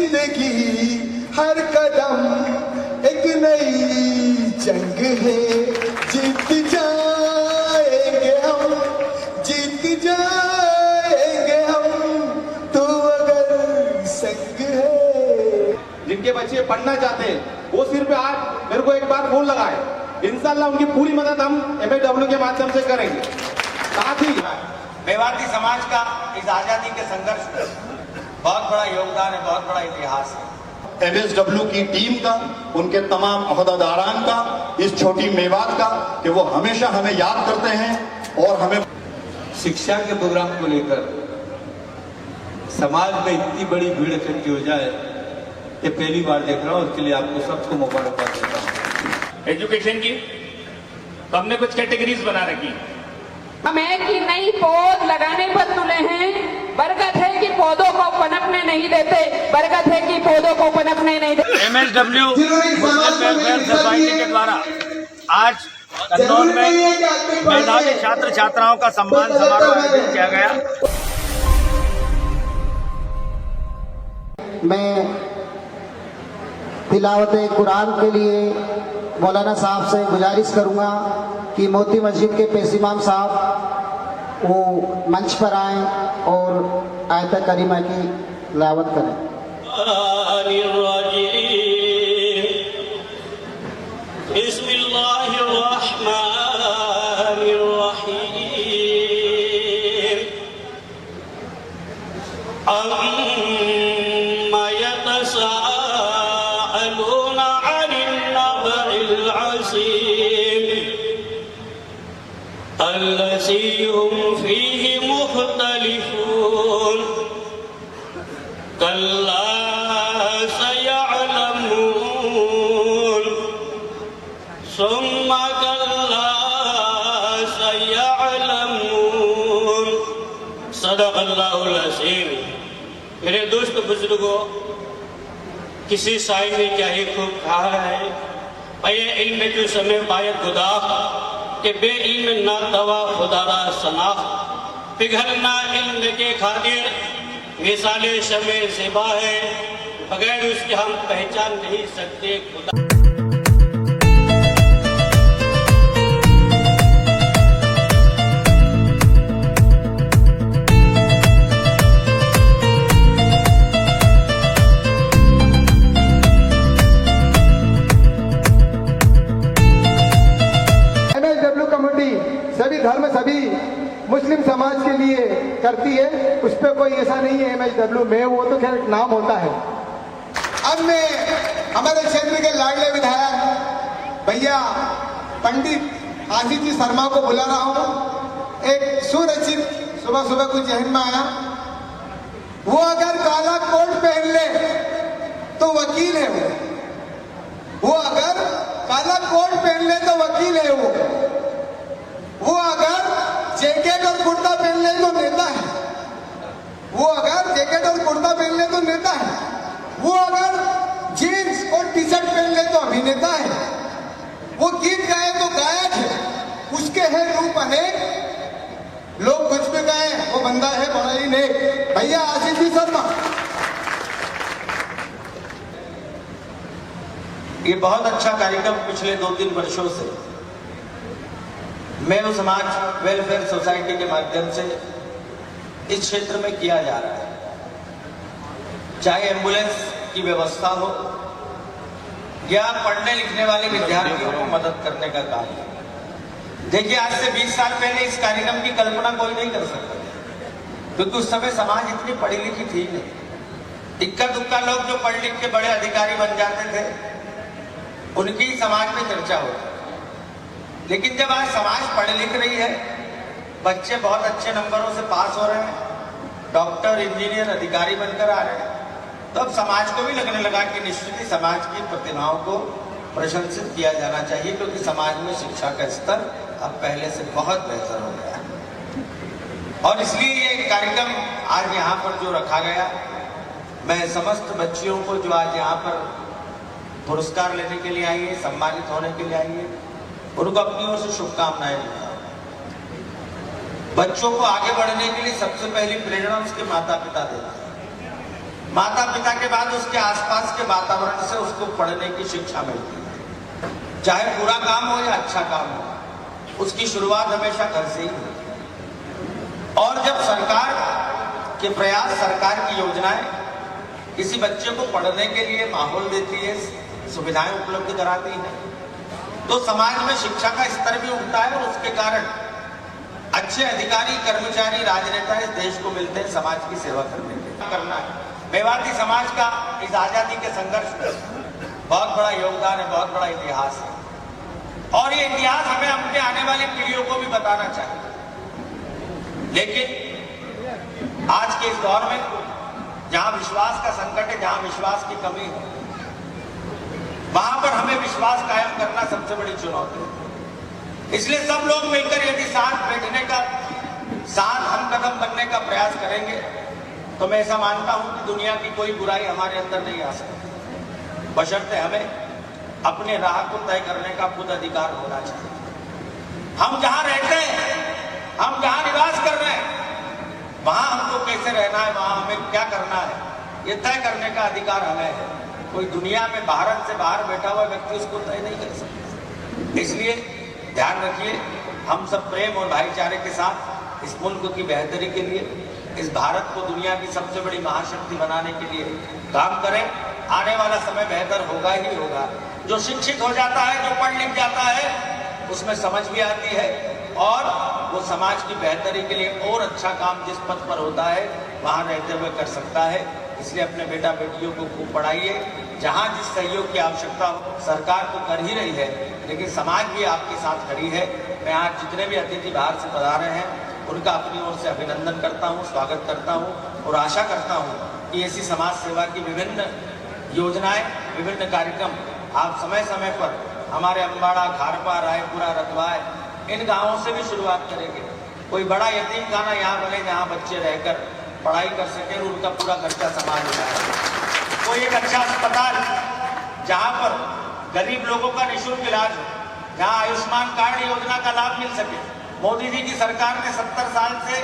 जिंदगी हर कदम एक नई जंग है, जीत जाएंगे हम, जीत जाएंगे हम, तू अगर संग है। जिनके बच्चे पढ़ना चाहते हैं वो सिर्फ आज मेरे को एक बार फोन लगाए, इंशाल्लाह उनकी पूरी मदद हम MSW के माध्यम से करेंगे। साथ ही मेवाती समाज का इस आजादी के संघर्ष में बहुत बड़ा योगदान है, बहुत बड़ा इतिहास है। MSW की टीम का, उनके तमाम ओहदेदारान का, इस छोटी मेवात का, कि वो हमेशा हमें याद करते हैं और हमें शिक्षा के प्रोग्राम को लेकर समाज में इतनी बड़ी भीड़ इकट्ठी हो जाए ये पहली बार देख रहा हूँ। उसके लिए आपको सबको मुबारकबाद देता हूँ। एजुकेशन की तो हमने कुछ कैटेगरीज बना रखी। हम एक ही नई पौध लगाने पर तुले हैं। बरकत है कि पौधों को पनपने नहीं देते, बरकत है कि पौधों को पनपने नहीं देते। MSW मुस्लिम वेलफेयर सोसाइटी के द्वारा आज कन्नौज में मेधावी छात्र छात्राओं का सम्मान समारोह आयोजित किया गया। मैं तिलावत कुरान के लिए मौलाना साहब से गुजारिश करूंगा कि मोती मस्जिद के पेश इमाम साहब वो मंच पर आएं और आयत करीमा की तिलावत करें। मेरे दोस्त बुजुर्गों, किसी शायर ने क्या ही खूब कहा है, ये इल्म जो समय बायत गुदा के बे इल्म ना दवा खुदारा सनाख, पिघलना इल्म के खातिर मिसाले शमे ज़िबा है, बगैर उसके हम पहचान नहीं सकते खुदा। सभी धर्म, सभी मुस्लिम समाज के लिए करती है, उस पर कोई ऐसा नहीं है MSW में, वो तो खैर नाम होता है। अब मैं हमारे क्षेत्र के लाडले विधायक भैया पंडित आशीष जी शर्मा को बुला रहा हूं। एक सुरक्षित सुबह सुबह कुछ जहन में आया, वो अगर काला कोट पहन ले तो वकील है वो अगर काला कोट पहन ले तो वकील है वो अगर जैकेट और कुर्ता पहन ले तो नेता है, वो अगर जैकेट और कुर्ता पहन ले तो नेता है, वो अगर जीन्स और टी शर्ट पहन ले तो अभिनेता है, वो गीत गाए तो गायक है, उसके है रूप अनेक, लोग कुछ भी गाए वो बंदा है बड़ा ही नेक। भैया आशीष जी शर्मा। ये बहुत अच्छा कार्यक्रम पिछले 2-3 वर्षों से मेरू समाज वेलफेयर सोसाइटी के माध्यम से इस क्षेत्र में किया जा रहा है। चाहे एम्बुलेंस की व्यवस्था हो या पढ़ने लिखने वाले विद्यार्थियों को मदद करने का कार्य। देखिए, आज से 20 साल पहले इस कार्यक्रम की कल्पना कोई नहीं कर सकता, क्योंकि उस समय समाज इतनी पढ़ी लिखी थी नहीं। इक्का दुक्का लोग जो पढ़ लिख के बड़े अधिकारी बन जाते थे उनकी समाज में चर्चा होती। लेकिन जब आज समाज पढ़ लिख रही है, बच्चे बहुत अच्छे नंबरों से पास हो रहे हैं, डॉक्टर, इंजीनियर, अधिकारी बनकर आ रहे हैं, तो अब समाज को भी लगने लगा कि निश्चित ही समाज की प्रतिभाओं को प्रशंसित किया जाना चाहिए, क्योंकि समाज में शिक्षा का स्तर अब पहले से बहुत बेहतर हो गया है। और इसलिए ये कार्यक्रम आज यहाँ पर जो रखा गया, मैं समस्त बच्चियों को जो आज यहाँ पर पुरस्कार लेने के लिए आई है, सम्मानित होने के लिए आई है, उनको अपनी ओर से शुभकामनाएं देता हूं। बच्चों को आगे बढ़ने के लिए सबसे पहली प्रेरणा उसके माता पिता देते हैं। माता पिता के बाद उसके आसपास के वातावरण से उसको पढ़ने की शिक्षा मिलती है। चाहे बुरा काम हो या अच्छा काम हो, उसकी शुरुआत हमेशा घर से ही होती। और जब सरकार के प्रयास, सरकार की योजनाएं किसी बच्चे को पढ़ने के लिए माहौल देती है, सुविधाएं उपलब्ध कराती है, तो समाज में शिक्षा का स्तर भी उठता है और उसके कारण अच्छे अधिकारी, कर्मचारी, राजनेता इस देश को मिलते हैं समाज की सेवा करने के लिए। करना है। मेवाती समाज का इस आजादी के संघर्ष में बहुत बड़ा योगदान है, बहुत बड़ा इतिहास है और ये इतिहास हमें अपने आने वाली पीढ़ियों को भी बताना चाहिए। लेकिन आज के इस दौर में जहां विश्वास का संकट है, जहां विश्वास की कमी है, वहां पर हमें विश्वास कायम करना सबसे बड़ी चुनौती है। इसलिए सब लोग मिलकर यदि साथ बैठने का, साथ हम कदम बनने का प्रयास करेंगे तो मैं ऐसा मानता हूं कि दुनिया की कोई बुराई हमारे अंदर नहीं आ सकती, बशर्ते हमें अपने राह को तय करने का खुद अधिकार होना चाहिए। हम जहां रहते हैं, हम जहां निवास कर रहे हैं, वहां हमको कैसे रहना है, वहां हमें क्या करना है, ये तय करने का अधिकार हमें है। कोई दुनिया में भारत से बाहर बैठा हुआ व्यक्ति उसको तय नहीं कर सकता। इसलिए ध्यान रखिए, हम सब प्रेम और भाईचारे के साथ इस मुल्क की बेहतरी के लिए, इस भारत को दुनिया की सबसे बड़ी महाशक्ति बनाने के लिए काम करें। आने वाला समय बेहतर होगा ही होगा। जो शिक्षित हो जाता है, जो पढ़ लिख जाता है, उसमें समझ भी आती है और वो समाज की बेहतरी के लिए और अच्छा काम जिस पथ पर होता है वहां रहते हुए कर सकता है। इसलिए अपने बेटा बेटियों को खूब पढ़ाइए। जहां जिस सहयोग की आवश्यकता हो, सरकार तो कर ही रही है, लेकिन समाज भी आपके साथ खड़ी है। मैं आज जितने भी अतिथि बाहर से पधारे हैं उनका अपनी ओर से अभिनंदन करता हूं, स्वागत करता हूं और आशा करता हूं कि ऐसी समाज सेवा की विभिन्न योजनाएं, विभिन्न कार्यक्रम आप समय समय पर हमारे अम्बाड़ा, खारपा, रायपुरा, रतवाय, इन गांवों से भी शुरुआत करेंगे। कोई बड़ा यतीम खाना यहाँ बने जहाँ बच्चे रहकर पढ़ाई कर सके और उनका पूरा खर्चा संभाल जाए। कोई एक अच्छा अस्पताल जहाँ पर गरीब लोगों का निःशुल्क इलाज हो, जहाँ आयुष्मान कार्ड योजना का लाभ मिल सके। मोदी जी की सरकार ने 70 साल से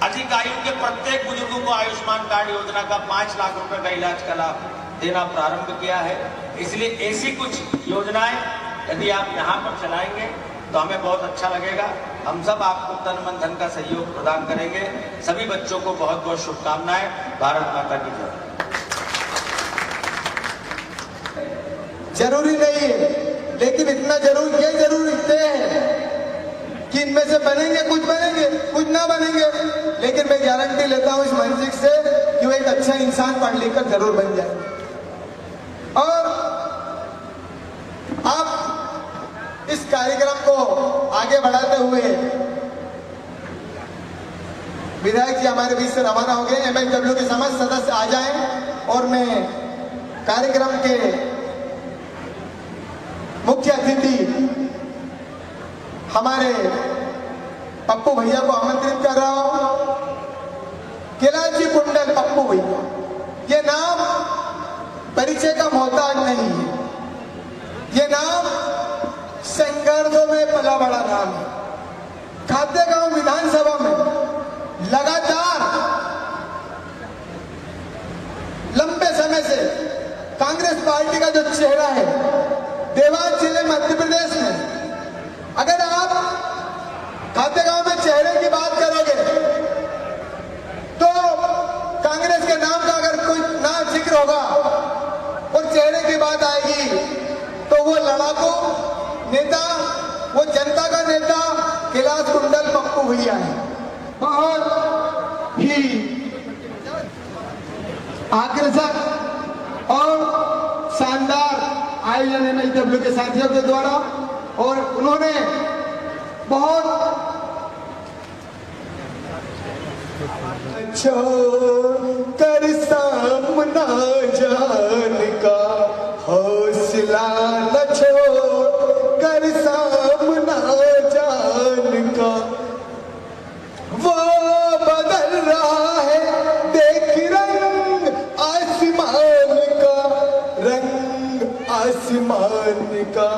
अधिक आयु के प्रत्येक बुजुर्गों को आयुष्मान कार्ड योजना का 5 लाख रुपए का इलाज का लाभ देना प्रारंभ किया है। इसलिए ऐसी कुछ योजनाएं यदि आप यहाँ पर चलाएंगे तो हमें बहुत अच्छा लगेगा। हम सब आपको तन मन धन का सहयोग प्रदान करेंगे। सभी बच्चों को बहुत बहुत शुभकामनाएं। भारत माता की जय। जरूरी नहीं है, लेकिन इतना जरूर, ये जरूर लिखते हैं कि इनमें से बनेंगे, कुछ ना बनेंगे, लेकिन मैं गारंटी लेता हूं इस मंजिल से कि वो एक अच्छा इंसान पढ़ लिख कर जरूर बन जाए। और आप इस कार्यक्रम को आगे बढ़ाते हुए विधायक जी हमारे बीच से रवाना हो गए। MHW के समस्त सदस्य आ जाएं और मैं कार्यक्रम के मुख्य अतिथि हमारे पप्पू भैया को आमंत्रित कर रहा हूं। कैलाश कुंडल पप्पू भैया, ये नाम परिचय का मोहताज नहीं है, ये नाम संघर्षों में पला बड़ा नाम है। खातेगांव विधानसभा में लगातार लंबे समय से कांग्रेस पार्टी का जो चेहरा है देवास जिले मध्य प्रदेश में, अगर आप खातेगांव में चेहरे की बात करोगे तो कांग्रेस के नाम का अगर कोई नाम जिक्र होगा और चेहरे की बात आएगी तो वो लड़ाकू नेता, वो जनता का नेता कैलाश कुंडल पप्पू भैया है। बहुत ही आकर्षक और शानदार आयोजन MHW के साथियों के द्वारा, और उन्होंने बहुत कर सामना जान का हौसला न छोड़, कर सामना जान का वो बदल रहा है, देख रंग आसमान का, रंग आसमान का,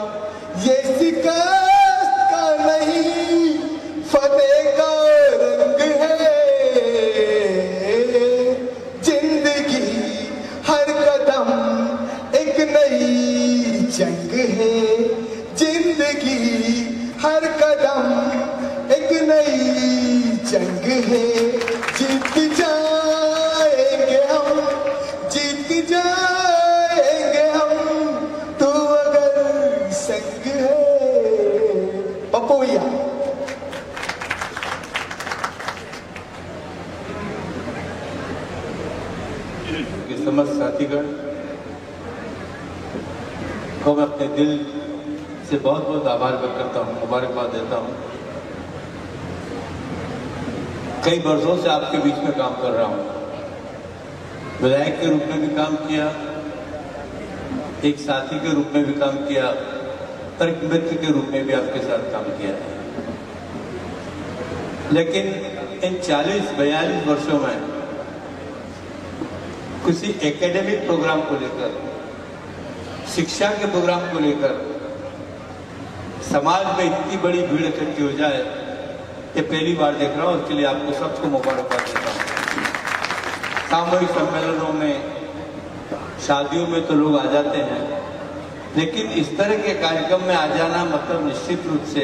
ये शिकस्त का नहीं फतेह का रंग है, जिंदगी जंग है जिंदगी हर कदम एक नई जंग है जीत जाएंगे हम जीत जाएंगे हम तू अगर संग है पप्पू भैया के समस्त साथीगण को मैं अपने दिल से बहुत बहुत आभार व्यक्त करता हूँ, मुबारकबाद देता हूँ। कई वर्षों से आपके बीच में काम कर रहा हूँ, विधायक के रूप में भी काम किया, एक साथी के रूप में भी काम किया और एक मित्र के रूप में भी आपके साथ काम किया। लेकिन इन 40-42 वर्षों में किसी एकेडमिक प्रोग्राम को लेकर, शिक्षा के प्रोग्राम को लेकर समाज में इतनी बड़ी भीड़ इकट्ठी हो जाए ये पहली बार देख रहा हूं। उसके लिए आपको सबको मुबारकबाद देता हूं। सामूहिक सम्मेलनों में, शादियों में तो लोग आ जाते हैं, लेकिन इस तरह के कार्यक्रम में आ जाना मतलब निश्चित रूप से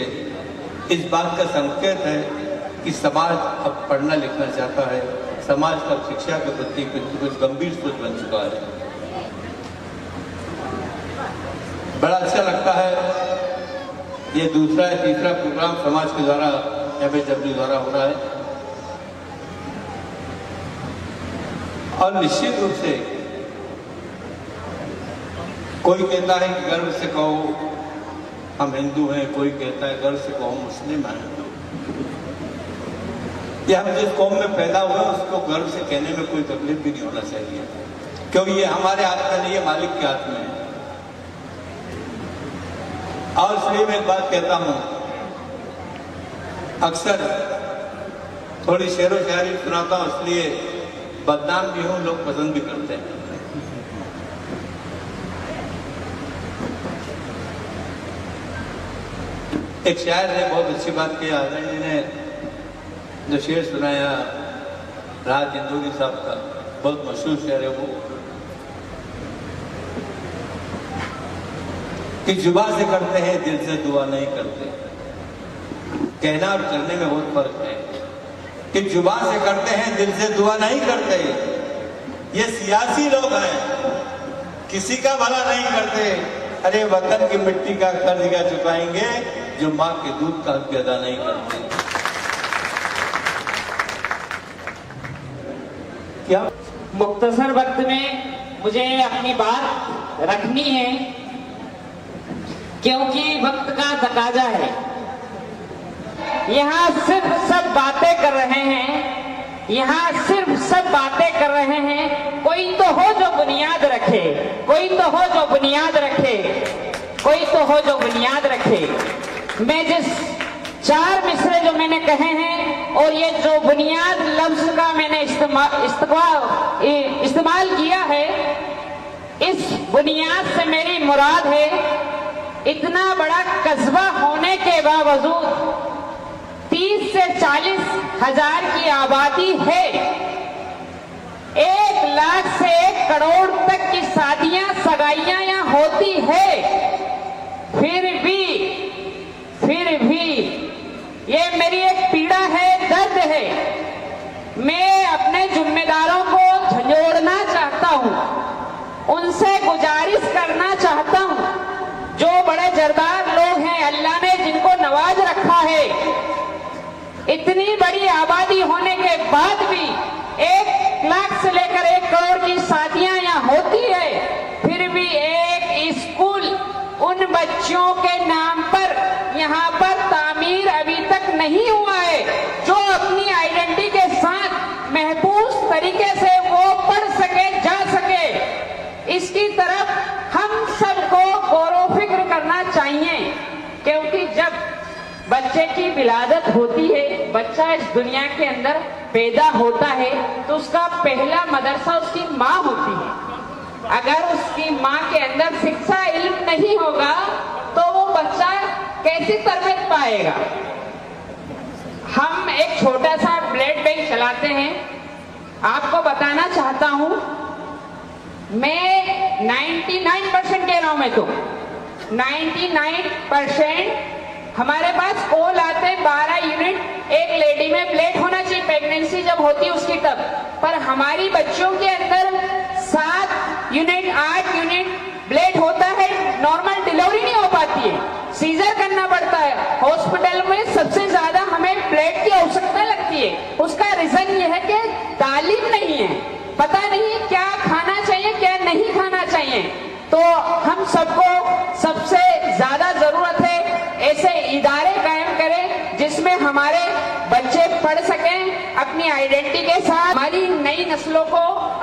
इस बात का संकेत है कि समाज अब पढ़ना लिखना चाहता है, समाज का शिक्षा के प्रति कुछ गंभीर सोच बन चुका है। बड़ा अच्छा लगता है। ये दूसरा या तीसरा प्रोग्राम समाज के द्वारा MHW द्वारा हो रहा है और निश्चित रूप से कोई कहता है कि गर्व से कहो हम हिंदू हैं, कोई कहता है गर्व से कहो मुस्लिम हैं। ये हम जिस कौम में पैदा हुए उसको गर्व से कहने में कोई तकलीफ भी नहीं होना चाहिए, क्योंकि ये हमारे हाथ में नहीं है, मालिक के हाथ में है। और इसलिए मैं एक बात कहता हूं, अक्सर थोड़ी शेरो शायरी सुनाता हूं, इसलिए बदनाम भी हूं, लोग पसंद भी करते हैं। एक शायर ने बहुत अच्छी बात की, आदरणीय जी ने जो शेर सुनाया राहत इंदौरी साहब का, बहुत मशहूर शेर है वो, कि जुबान से करते हैं दिल से दुआ नहीं करते। कहना और करने में बहुत फर्क है कि जुबान से करते हैं दिल से दुआ नहीं करते। ये सियासी लोग हैं, किसी का भला नहीं करते। अरे वतन की मिट्टी का कर्ज क्या चुकाएंगे जो माँ के दूध का हक अदा नहीं करते। क्या मुख्तसर वक्त में मुझे अपनी बात रखनी है क्योंकि वक्त का तकाजा है। यहाँ सिर्फ सब बातें कर रहे हैं, यहाँ सिर्फ सब बातें कर रहे हैं। कोई तो हो जो बुनियाद रखे, कोई तो हो जो बुनियाद रखे, कोई तो हो जो बुनियाद रखे। मैं जिस 4 मिसरे जो मैंने कहे हैं और ये जो बुनियाद लफ्ज का मैंने इस्तेमाल किया है, इस बुनियाद से मेरी मुराद है इतना बड़ा कस्बा होने के बावजूद 30 से 40 हजार की आबादी है, 1 लाख से 1 करोड़ तक की शादियां सगाइयां यहाँ होती है। फिर भी ये मेरी एक पीड़ा है, दर्द है। मैं अपने जिम्मेदारों को झंझोड़ना चाहता हूं, उनसे गुजारिश करना चाहता हूं, जो बड़े जरदार लोग हैं, अल्लाह ने जिनको नवाज रखा है, इतनी बड़ी आबादी होने के बाद भी 1 लाख से लेकर 1 करोड़ की शादियां यहाँ होती है। फिर भी एक स्कूल उन बच्चों के नाम पर यहाँ पर तामीर अभी तक नहीं हुआ है, जो अपनी आइडेंटिटी के साथ महफूज तरीके से वो पढ़ सके, जा सके। इसकी तरफ हम सबको गौर फिक्र करना चाहिए, क्योंकि जब बच्चे की विलादत होती है, बच्चा इस दुनिया के अंदर पैदा होता है, तो उसका पहला मदरसा उसकी माँ होती है। अगर उसकी माँ के अंदर शिक्षा इल्म नहीं होगा तो वो बच्चा कैसी तरबियत पाएगा। हम एक छोटा सा ब्लड बैंक चलाते हैं। आपको बताना चाहता हूं, मैं 99% कह रहा हूं, मैं तो 99% हमारे पास कॉल आते 12 यूनिट एक लेडी में ब्लेड होना चाहिए, प्रेगनेंसी जब होती है उसकी तब, पर हमारी बच्चों के अंदर 7 यूनिट 8 यूनिट ब्लेड होता है, नॉर्मल डिलीवरी नहीं हो पाती है, सीजर करना पड़ता है। हॉस्पिटल में सबसे ज्यादा हमें ब्लेड की आवश्यकता लगती है। उसका रीजन ये है कि तालीम नहीं है, पता नहीं है क्या खाना चाहिए क्या नहीं खाना चाहिए। तो हम सबको सबसे ज्यादा जरूरत है ऐसे इदारे कायम करें जिसमें हमारे बच्चे पढ़ सकें अपनी आइडेंटिटी के साथ। हमारी नई नस्लों को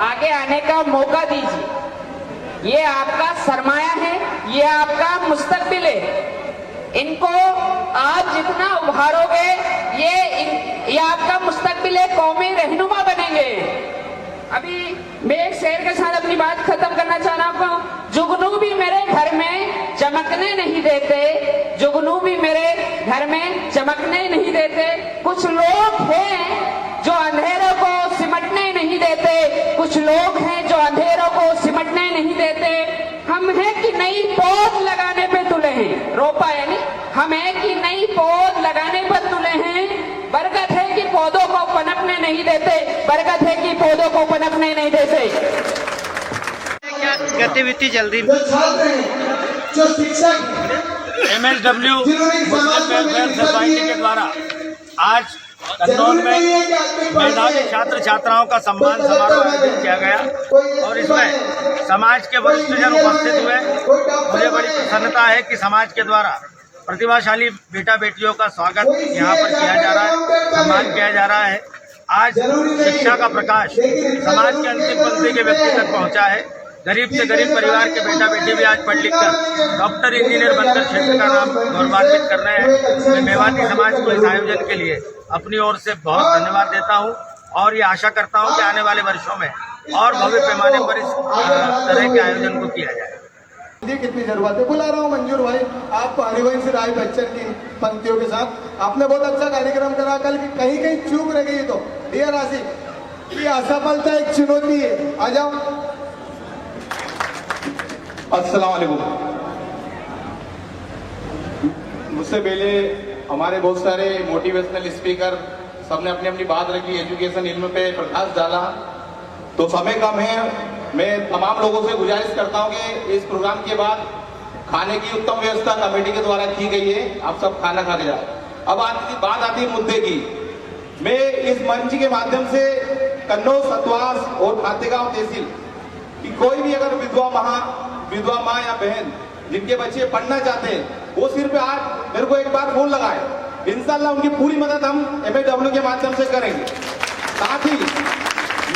आगे आने का मौका दीजिए। ये आपका सरमाया है, ये आपका मुस्तकबिल है। इनको आप जितना उभारोगे ये आपका मुस्तकबिल है, कौमी रहनुमा बनेंगे। अभी मैं एक शेर के साथ अपनी बात खत्म करना चाह रहा हूँ। जुगनू भी मेरे घर में चमकने नहीं देते, जुगनू भी मेरे घर में चमकने नहीं देते। कुछ लोग हैं जो अंधेरों को सिमटने नहीं देते, कुछ लोग हैं जो अंधेरों को सिमटने नहीं देते। हम हैं कि नई पौध लगाने पे तुले हैं, रोपा यानी हम हैं कि नई पौध लगाने पर तुले हैं। बरकत है कि पौधों को पनपने नहीं देते, बरकत है कि पौधों को पनपने नहीं देते। क्या गतिविधि चल रही जो छात्र हैं, जो शिक्षक MSW जिन्होंने मुस्लिम वेलफेयर सोसाइटी के द्वारा आज कन्नौज में मेधावी छात्र छात्राओं का सम्मान समारोह आयोजित किया गया और इसमें समाज के वरिष्ठ जन उपस्थित हुए। मुझे बड़ी प्रसन्नता है कि समाज के द्वारा प्रतिभाशाली बेटा बेटियों का स्वागत यहाँ पर किया जा रहा है, सम्मान किया जा रहा है। आज शिक्षा का प्रकाश समाज के अंतिम पंक्ति के व्यक्ति तक पहुँचा है। गरीब से गरीब परिवार के बेटा बेटी भी आज पढ़ लिख कर डॉक्टर इंजीनियर बनकर क्षेत्र का नाम गौरवान्वित कर रहे हैं। मैं मेवाती समाज को इस आयोजन के लिए अपनी ओर से बहुत धन्यवाद देता हूं और ये आशा करता हूं कि आने वाले वर्षों में और भव्य पैमाने पर इस तरह के आयोजन को किया जाए। कितनी जरूरत है। बुला रहा हूँ मंजूर भाई आपको हरिवंश राय बच्चन की पंक्तियों के साथ। आपने बहुत अच्छा कार्यक्रम करा कल, कहीं कहीं चूक रह गई तो डियर आसिफ, ये असफलता एक चुनौती है। आ जाओ। अस्सलाम वालेकुम। मुझसे पहले हमारे बहुत सारे मोटिवेशनल स्पीकर सबने अपनी अपनी बात रखी, एजुकेशन इल्म पे प्रकाश डाला, तो समय कम है। मैं तमाम लोगों से गुजारिश करता हूं कि इस प्रोग्राम के बाद खाने की उत्तम व्यवस्था कमेटी के द्वारा की गई है, आप सब खाना खा के जाए। अब बात आती है मुद्दे की। मैं इस मंच के माध्यम से कन्नौज, सतवास और खातेगांव तहसील कि कोई भी अगर विधवा माँ या बहन जिनके बच्चे पढ़ना चाहते हैं वो सिर्फ आज मेरे को एक बार फोन लगाए। इंशाल्लाह उनकी पूरी मदद हम MSW के माध्यम से करेंगे। साथ ही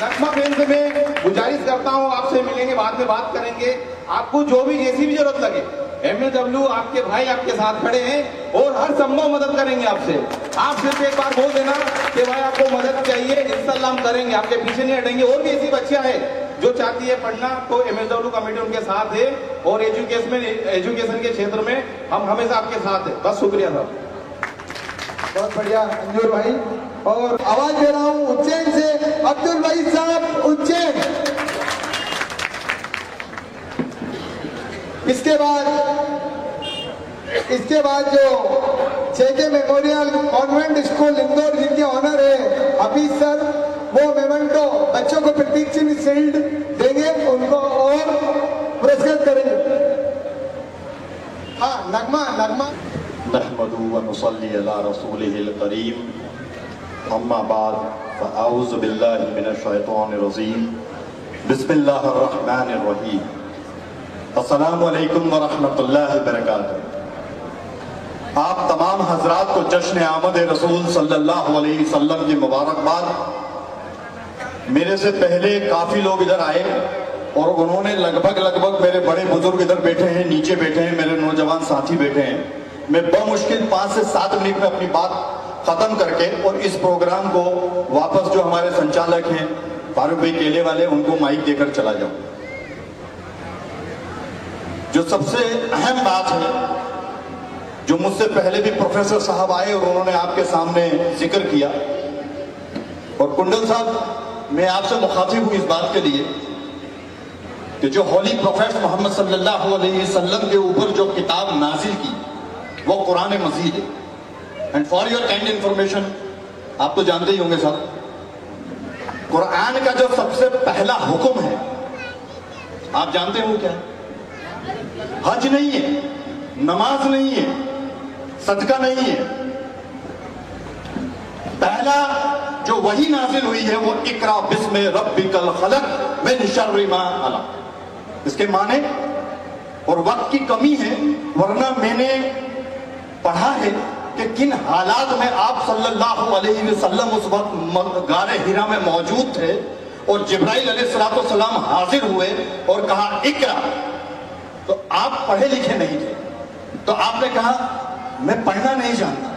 नगमा बहन से मैं गुजारिश करता हूँ, आपसे मिलेंगे, बाद में बात करेंगे। आपको जो भी जैसी भी जरूरत लगे MSW आपके भाई आपके साथ खड़े हैं और हर संभव मदद करेंगे आपसे। आप सिर्फ एक बार बोल देना कि भाई आपको मदद चाहिए, इंशाल्लाह हम करेंगे, आपके पीछे नहीं हटेंगे। और भी ऐसी बच्चियां हैं जो चाहती है पढ़ना, तो MSW कमेटी उनके साथ है और एजुकेशन के क्षेत्र में हम हमेशा आपके साथ है। बस शुक्रिया साहब। बहुत बढ़िया मंजूर भाई। और आवाज दे रहा हूँ उज्जैन से अब्दुल भाई साहब, उज्जैन। इसके बाद जो JK memorial convent school Indore जिनके ऑनर है हफीज सर, वो मेमेंटो बच्चों को प्रतीक चिन्ह शील्ड देंगे, उनको और पुरस्कृत करेंगे। हाँ, नगमा नहमदु व नुसल्ली अला रसूलिहिल करीम, अम्मा बाद फ़अऊज़ु बिल्लाहि मिनश शैतानिर रजीम, बिस्मिल्लाहिर रहमानिर रहीम। अस्सलामु अलैकुम व रहमतुल्लाहि व बरकातुहू। आप तमाम हजरात को जश्न आमद रसूल सल्लल्लाहु अलैहि वसल्लम की मुबारकबाद। मेरे से पहले काफी लोग इधर आए और उन्होंने लगभग मेरे बड़े बुजुर्ग इधर बैठे हैं, नीचे बैठे हैं, मेरे नौजवान साथी बैठे हैं। मैं बमुश्किल 5 से 7 मिनट में अपनी बात खत्म करके और इस प्रोग्राम को वापस जो हमारे संचालक हैं फारूक भाई केले वाले, उनको माइक देकर चला जाऊं। जो सबसे अहम बात है, जो मुझसे पहले भी प्रोफेसर साहब आए और उन्होंने आपके सामने जिक्र किया, और कुंडल साहब मैं आपसे मुखातिब हूं इस बात के लिए कि जो होली प्रोफेट मोहम्मद सल्लल्लाहु अलैहि वसल्लम के ऊपर जो किताब नाजिल की वो कुरान मजीद है। And for your kind information, आप तो जानते ही होंगे सब, कुरान का जो सबसे पहला हुक्म है आप जानते हो क्या? हज नहीं है, नमाज नहीं है, सदका नहीं है। पहला जो वही नाजिल हुई है वो इकरा बिस्मि रब्बिकल खलक मिन शर्रि मा खलक। इसके माने, और वक्त की कमी है वरना मैंने पढ़ा है कि किन हालात में आप सल्लल्लाहु अलैहि वसल्लम उस वक्त गारे हिरा में मौजूद थे और जिब्राइल अलैहिस्सलाम हाजिर हुए और कहा इकरा। तो आप पढ़े लिखे नहीं थे, तो आपने कहा मैं पढ़ना नहीं जानता।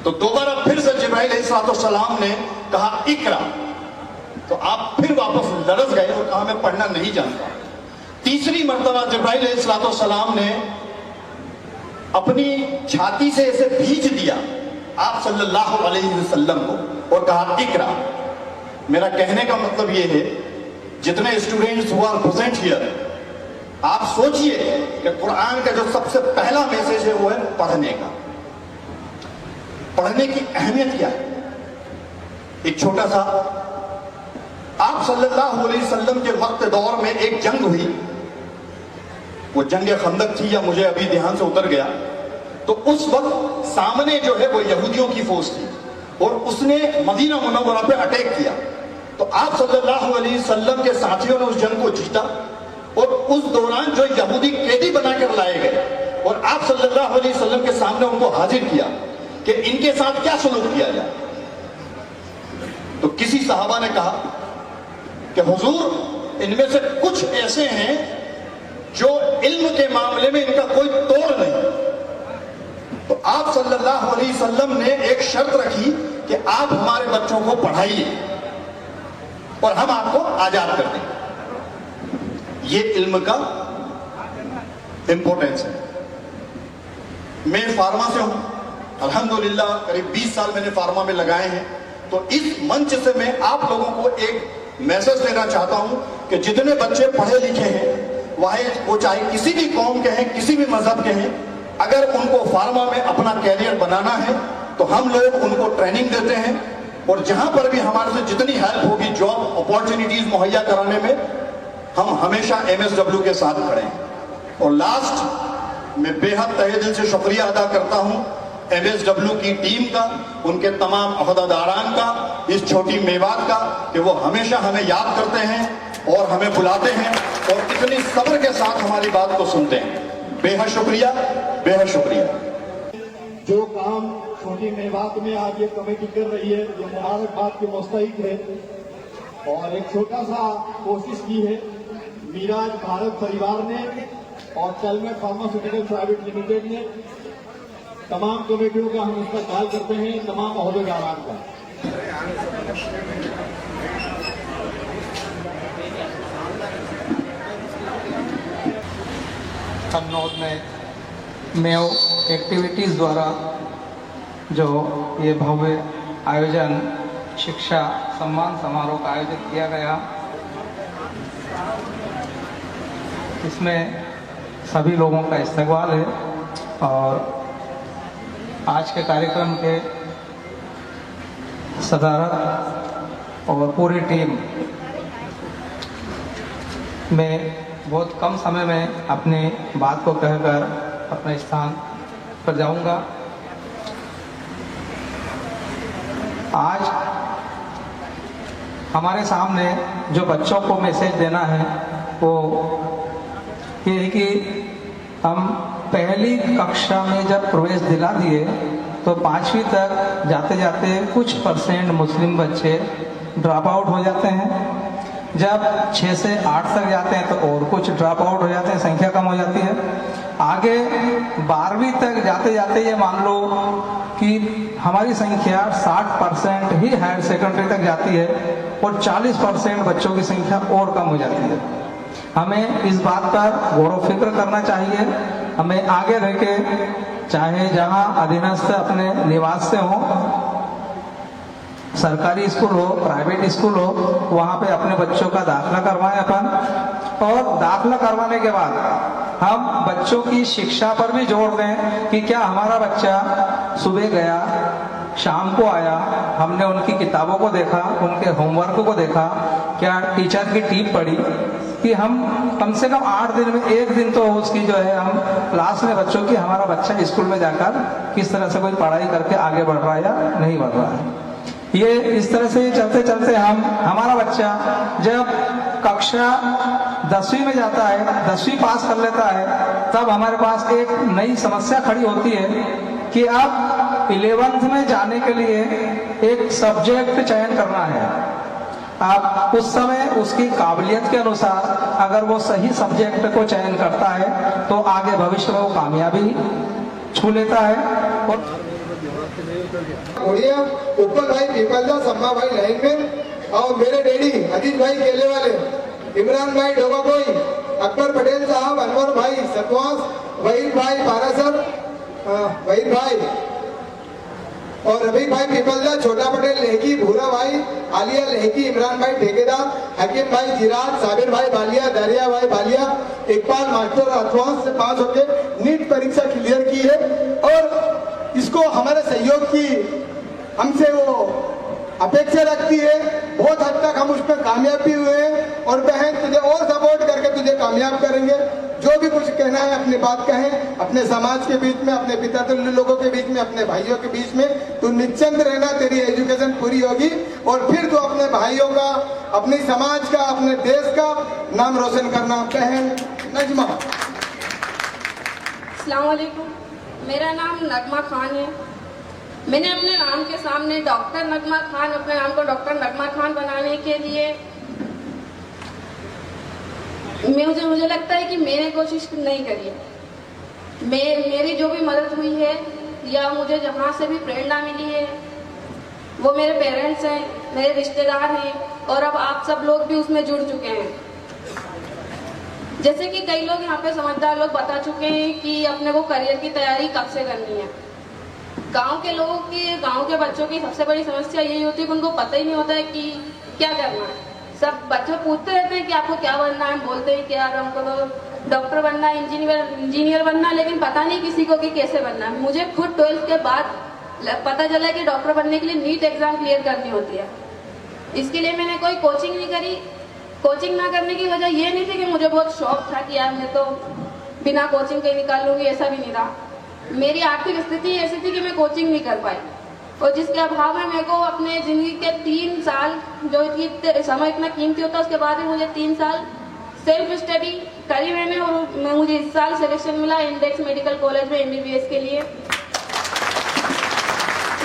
तो दोबारा फिर से जिब्राइल अलैहिस्सलाम ने कहा इकरा, तो आप फिर वापस लरस गए और कहा मैं पढ़ना नहीं जानता। तीसरी मर्तबा जिब्राइल अलैहिस्सलाम ने अपनी छाती से ऐसे भींच दिया आप सल्लल्लाहु अलैहि वसल्लम को और कहा इकरा। मेरा कहने का मतलब यह है, जितने students who are present here, आप सोचिए कि कुरान का जो सबसे पहला मैसेज है वो है पढ़ने का। पढ़ने की अहमियत क्या है? एक छोटा सा, आप सल्लल्लाहु अलैहि वसल्लम के वक्त दौर में एक जंग हुई, वो जंग खंदक थी या मुझे अभी ध्यान से उतर गया। तो उस वक्त सामने जो है वो यहूदियों की फौज थी और उसने मदीना मुनव्वरा पे अटैक किया। तो आप सल्लल्लाहु अलैहि वसल्लम के साथियों ने उस जंग को जीता और उस दौरान जो यहूदी कैदी बनाकर लाए गए और आप सल्लल्लाहु अलैहि वसल्लम के सामने उनको हाजिर किया कि इनके साथ क्या सलूक किया जाए। तो किसी सहाबा ने कहा कि हुजूर, इनमें से कुछ ऐसे हैं जो इल्म के मामले में इनका कोई तोड़ नहीं। तो आप सल्लल्लाहु अलैहि वसल्लम ने एक शर्त रखी कि आप हमारे बच्चों को पढ़ाइए और हम आपको आजाद कर देंगे। ये इल्म का इंपॉर्टेंस है। मैं फार्मा से हूं, अल्हम्दुलिल्लाह करीब 20 साल मैंने फार्मा में लगाए हैं। तो इस मंच से मैं आप लोगों को एक मैसेज देना चाहता हूं कि जितने बच्चे पढ़े लिखे हैं, वो चाहे किसी भी कौम के हैं, किसी भी मजहब के हैं, अगर उनको फार्मा में अपना कैरियर बनाना है तो हम लोग उनको ट्रेनिंग देते हैं और जहां पर भी हमारे से जितनी हेल्प होगी जॉब अपॉर्चुनिटीज मुहैया कराने में, हम हमेशा MSW के साथ खड़े हैं। और लास्ट, मैं बेहद तहे दिल से शुक्रिया अदा करता हूं MSW की टीम का, उनके तमाम अहदेदारान का, इस छोटी मेवात का, कि वो हमेशा हमें याद करते हैं और हमें बुलाते हैं और इतनी सब्र के साथ हमारी बात को सुनते हैं। बेहद शुक्रिया, बेहद शुक्रिया। जो काम छोटी मेवात में आज ये कमेटी कर रही है, ये मुबारकबाद के मुस्तहिक है। और एक छोटा सा कोशिश की है मिराज भारत परिवार ने और कलमे फार्मास्यूटिकल प्राइवेट लिमिटेड ने। तमाम कमेटियों का हम इस्तेमाल करते हैं, तमाम अहदेदारान का। कन्नौज में मेयो एक्टिविटीज़ द्वारा जो ये भव्य आयोजन शिक्षा सम्मान समारोह का आयोजित किया गया, इसमें सभी लोगों का इस्तकबाल है। और आज के कार्यक्रम के सदारत और पूरी टीम में बहुत कम समय में अपनी बात को कहकर अपने स्थान पर जाऊंगा। आज हमारे सामने जो बच्चों को मैसेज देना है वो ये है कि हम पहली कक्षा में जब प्रवेश दिला दिए तो 5वीं तक जाते जाते कुछ % मुस्लिम बच्चे ड्रॉप आउट हो जाते हैं। जब 6 से 8 तक जाते हैं तो और कुछ ड्रॉप आउट हो जाते हैं, संख्या कम हो जाती है। आगे 12वीं तक जाते जाते ये मान लो कि हमारी संख्या 60% ही हायर सेकेंडरी तक जाती है और 40% बच्चों की संख्या और कम हो जाती है। हमें इस बात पर गौर फिक्र करना चाहिए। हमें आगे रह के, चाहे जहां अधीनस्थ अपने निवास से हो, सरकारी स्कूल हो, प्राइवेट स्कूल हो, वहां पे अपने बच्चों का दाखिला करवाएं अपन। और दाखिला करवाने के बाद हम बच्चों की शिक्षा पर भी जोर दें कि क्या हमारा बच्चा सुबह गया, शाम को आया, हमने उनकी किताबों को देखा, उनके होमवर्क को देखा, क्या टीचर की टीप पढ़ी, कि हम कम से कम 8 दिन में 1 दिन तो उसकी जो है हम क्लास में बच्चों की हमारा बच्चा स्कूल में जाकर किस तरह से कोई पढ़ाई करके आगे बढ़ रहा है या नहीं बढ़ रहा है। ये इस तरह से चलते चलते हमारा बच्चा जब कक्षा 10वीं में जाता है, 10वीं पास कर लेता है, तब हमारे पास एक नई समस्या खड़ी होती है कि अब 11th में जाने के लिए एक सब्जेक्ट चयन करना है। आप उस समय उसकी काबिलियत के अनुसार अगर वो सही सब्जेक्ट को चयन करता है तो आगे भविष्य में वो कामयाबी छू लेता है। और ऊपर भाई पीपलदा, सम्मा भाई लाइन में, और मेरे डैडी अजीत भाई केले वाले, इमरान भाई ढोगाकोई, अकबर पटेल साहब, अनवर भाई सतवास, वहीद भाई पारासर, वहीद भाई और रवि भाई पीपलदा, छोटा पटेल लहकी, भूरा भाई, आलिया लहकी, इमरान भाई ठेकेदार, हकीम भाई जिरात, साबिर भाई बालिया, दरिया भाई बालिया, इकबाल मास्टर अथवास से पास होकर नीट परीक्षा क्लियर की है और इसको हमारे सहयोग की हमसे वो अपेक्षा रखती है। बहुत हद तक हम उस पर कामयाब भी हुए हैं और बहन तुझे और सपोर्ट करके तुझे कामयाब करेंगे। जो भी कुछ कहना है अपनी बात कहें, अपने समाज के बीच में, अपने पिता तुल्य लोगों के बीच में, अपने भाइयों के बीच में तू निश्चिंत रहना, तेरी एजुकेशन पूरी होगी और फिर तू अपने भाइयों का, अपने समाज का, अपने देश का नाम रोशन करना। बहन नजमा। अस्सलाम वालेकुम, मेरा नाम नगमा खान है। मैंने अपने नाम के सामने डॉक्टर नगमा खान, अपने नाम को डॉक्टर नगमा खान बनाने के लिए मुझे लगता है कि मैंने कोशिश नहीं करी है। मेरी जो भी मदद हुई है या मुझे जहाँ से भी प्रेरणा मिली है वो मेरे पेरेंट्स हैं, मेरे रिश्तेदार हैं और अब आप सब लोग भी उसमें जुड़ चुके हैं। जैसे कि कई लोग यहाँ पे समझदार लोग बता चुके हैं कि अपने को करियर की तैयारी कब से करनी है। गांव के लोगों की, गांव के बच्चों की सबसे बड़ी समस्या यही होती है कि उनको पता ही नहीं होता है कि क्या करना है। सब बच्चे पूछते रहते हैं कि आपको क्या बनना है, बोलते हैं कि यार हमको तो डॉक्टर बनना है, इंजीनियर बनना है, लेकिन पता नहीं किसी को कि कैसे बनना है। मुझे खुद 12th के बाद पता चला कि डॉक्टर बनने के लिए नीट एग्जाम क्लियर करनी होती है। इसके लिए मैंने कोई कोचिंग नहीं करी। कोचिंग ना करने की वजह ये नहीं थी कि मुझे बहुत शौक था कि यार मैं तो बिना कोचिंग के निकाल लूंगी, ऐसा भी नहीं रहा। मेरी आर्थिक स्थिति ऐसी थी कि मैं कोचिंग नहीं कर पाई और जिसके अभाव में मेरे को अपने जिंदगी के 3 साल, जो समय इतना कीमती होता है, उसके बाद में मुझे 3 साल सेल्फ स्टडी करी मैंने और मुझे इस साल सिलेक्शन मिला इंडेक्स मेडिकल कॉलेज में MBBS के लिए।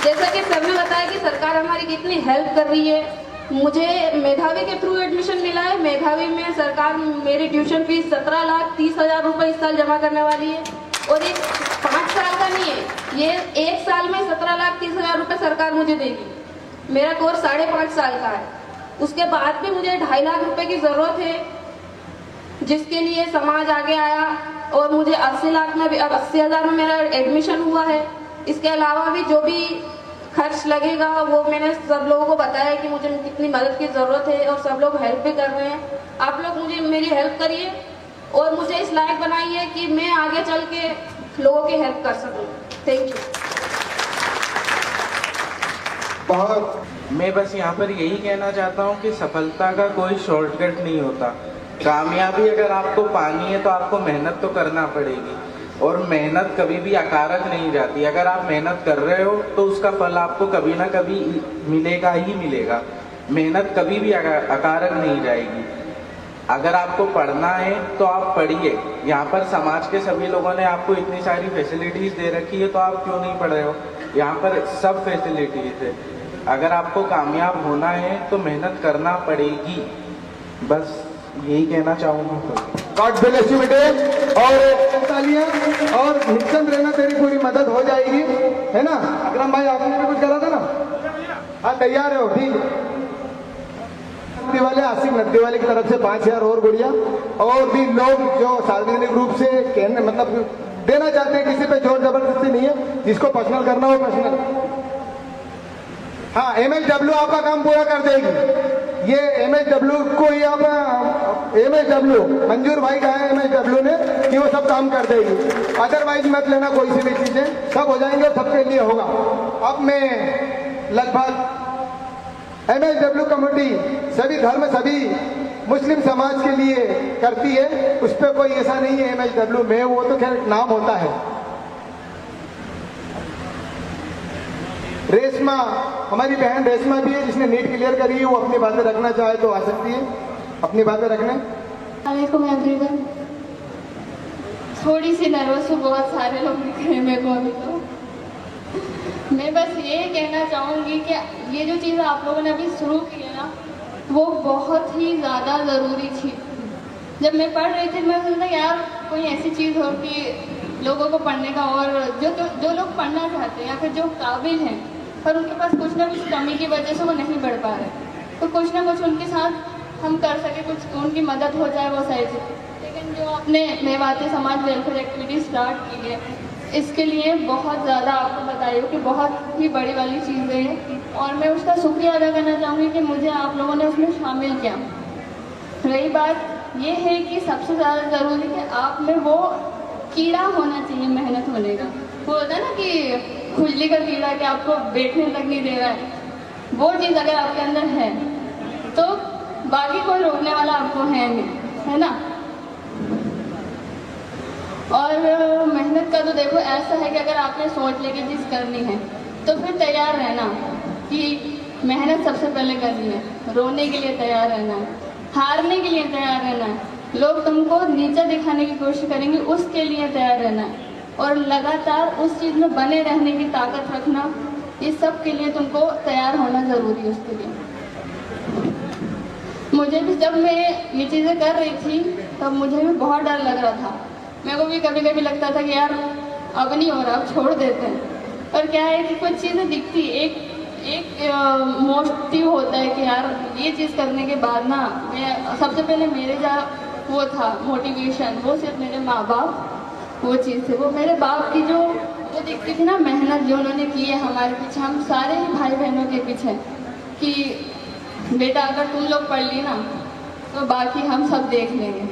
जैसा कि सर ने बताया कि सरकार हमारी कितनी हेल्प कर रही है। मुझे मेधावी के थ्रू एडमिशन मिला है। मेधावी में सरकार मेरी ट्यूशन फीस 17,30,000 रुपये इस साल जमा करने वाली है और ये 5 साल का नहीं है, ये 1 साल में 17,30,000 रुपये सरकार मुझे देगी। मेरा कोर्स 5.5 साल का है। उसके बाद भी मुझे 2.5 लाख रुपए की जरूरत है, जिसके लिए समाज आगे आया और मुझे 80,000 में मेरा एडमिशन हुआ है। इसके अलावा भी जो भी खर्च लगेगा वो मैंने सब लोगों को बताया कि मुझे कितनी मदद की जरूरत है और सब लोग हेल्प भी कर रहे हैं। आप लोग मुझे मेरी हेल्प करिए और मुझे इस लायक बनाइए कि मैं आगे चल के लोगों की हेल्प कर सकूं। Thank you. बहुत मैं बस यहाँ पर यही कहना चाहता हूँ कि सफलता का कोई शॉर्टकट नहीं होता। कामयाबी अगर आपको पानी है तो आपको मेहनत तो करना पड़ेगी और मेहनत कभी भी अकारक नहीं जाती। अगर आप मेहनत कर रहे हो तो उसका फल आपको कभी ना कभी मिलेगा ही मिलेगा। मेहनत कभी भी अकारक नहीं जाएगी। अगर आपको पढ़ना है तो आप पढ़िए। यहाँ पर समाज के सभी लोगों ने आपको इतनी सारी फैसिलिटीज दे रखी है तो आप क्यों नहीं पढ़ रहे हो? यहाँ पर सब फैसिलिटीज है। अगर आपको कामयाब होना है तो मेहनत करना पड़ेगी। बस यही कहना चाहूँगा। गॉड ब्लेस यू बेटे। और तालियां और निश्चिंत रहना, तेरी पूरी मदद हो जाएगी, है ना? अकरम भाई आपने भी कुछ करा था ना? हाँ तैयार हो? ठीक है। वाले आसिफ नद्दी वाले की तरफ से 5,000 और गुड़िया और भी लोग जो सार्वजनिक रूप से कहने मतलब देना चाहते हैं, किसी पे जोर जबरदस्ती नहीं है, जिसको पर्सनल करना हो पर्सनल। हाँ MSW आपका काम पूरा कर देगी। ये MSW को ही आप MSW मंजूर भाई कहा है MSW ने कि वो सब काम कर देगी, अदरवाइज मत लेना कोई सी भी चीजें, सब हो जाएंगे और सबके लिए होगा। अब मैं लगभग MSW कमेटी सभी धर्म सभी मुस्लिम समाज के लिए करती है, उस पर कोई ऐसा नहीं है MSW में, वो तो खैर नाम होता है। रेशमा, हमारी बहन रेशमा भी है जिसने नीट क्लियर करी है, वो अपनी बातें रखना चाहे तो आ सकती है अपनी बातें रखने। वालेकुम एवरीवन। थोड़ी सी नर्वस हूँ, बहुत सारे लोग दिख रहे हैं मेरे को अभी तो। मैं बस ये कहना चाहूँगी कि ये जो चीज़ आप लोगों ने अभी शुरू की है ना, वो बहुत ही ज़्यादा ज़रूरी थी। जब मैं पढ़ रही थी मैं सोचता यार कोई ऐसी चीज़ हो कि लोगों को पढ़ने का, और जो लोग पढ़ना चाहते हैं या फिर जो काबिल हैं पर उनके पास कुछ ना कुछ कमी की वजह से वो नहीं बढ़ पा रहे, तो कुछ ना कुछ उनके साथ हम कर सके, कुछ उनकी मदद हो जाए, वो सही से। लेकिन जो आपने मेवाती समाज वेलफेयर एक्टिविटी स्टार्ट की है, इसके लिए बहुत ज़्यादा आपको बताइए कि बहुत ही बड़ी वाली चीज़ है, और मैं उसका शुक्रिया अदा करना चाहूँगी कि मुझे आप लोगों ने उसमें शामिल किया। रही बात ये है कि सबसे ज़्यादा ज़रूरी कि आप में वो कीड़ा होना चाहिए मेहनत होने का। वो होता है ना कि खुजली का कीड़ा कि आपको बैठने तक नहीं दे रहा है, वो चीज़ अगर आपके अंदर है तो बाकी कोई रोकने वाला आपको है नहीं, है ना। और मेहनत का तो देखो ऐसा है कि अगर आपने सोच लेके चीज़ करनी है तो फिर तैयार रहना कि मेहनत सबसे पहले करनी है, रोने के लिए तैयार रहना है, हारने के लिए तैयार रहना है, लोग तुमको नीचा दिखाने की कोशिश करेंगे उसके लिए तैयार रहना है, और लगातार उस चीज़ में बने रहने की ताकत रखना, ये सब के लिए तुमको तैयार होना ज़रूरी है। उसके लिए मुझे भी जब मैं ये चीज़ें कर रही थी तब मुझे भी बहुत डर लग रहा था, मेरे को भी कभी कभी लगता था कि यार अब नहीं हो रहा, अब छोड़ देते हैं। पर क्या है कि कुछ चीज़ें दिखती, एक मोटिव होता है कि यार ये चीज़ करने के बाद ना, मैं सबसे पहले मेरे जहाँ वो था मोटिवेशन, वो सिर्फ मेरे माँ बाप वो चीज़ थे, वो मेरे बाप की जो वो दिखती थी ना मेहनत जो उन्होंने की है हमारे पीछे, हम सारे ही भाई बहनों के पीछे, कि बेटा अगर तुम लोग पढ़ ली ना तो बाकी हम सब देख लेंगे।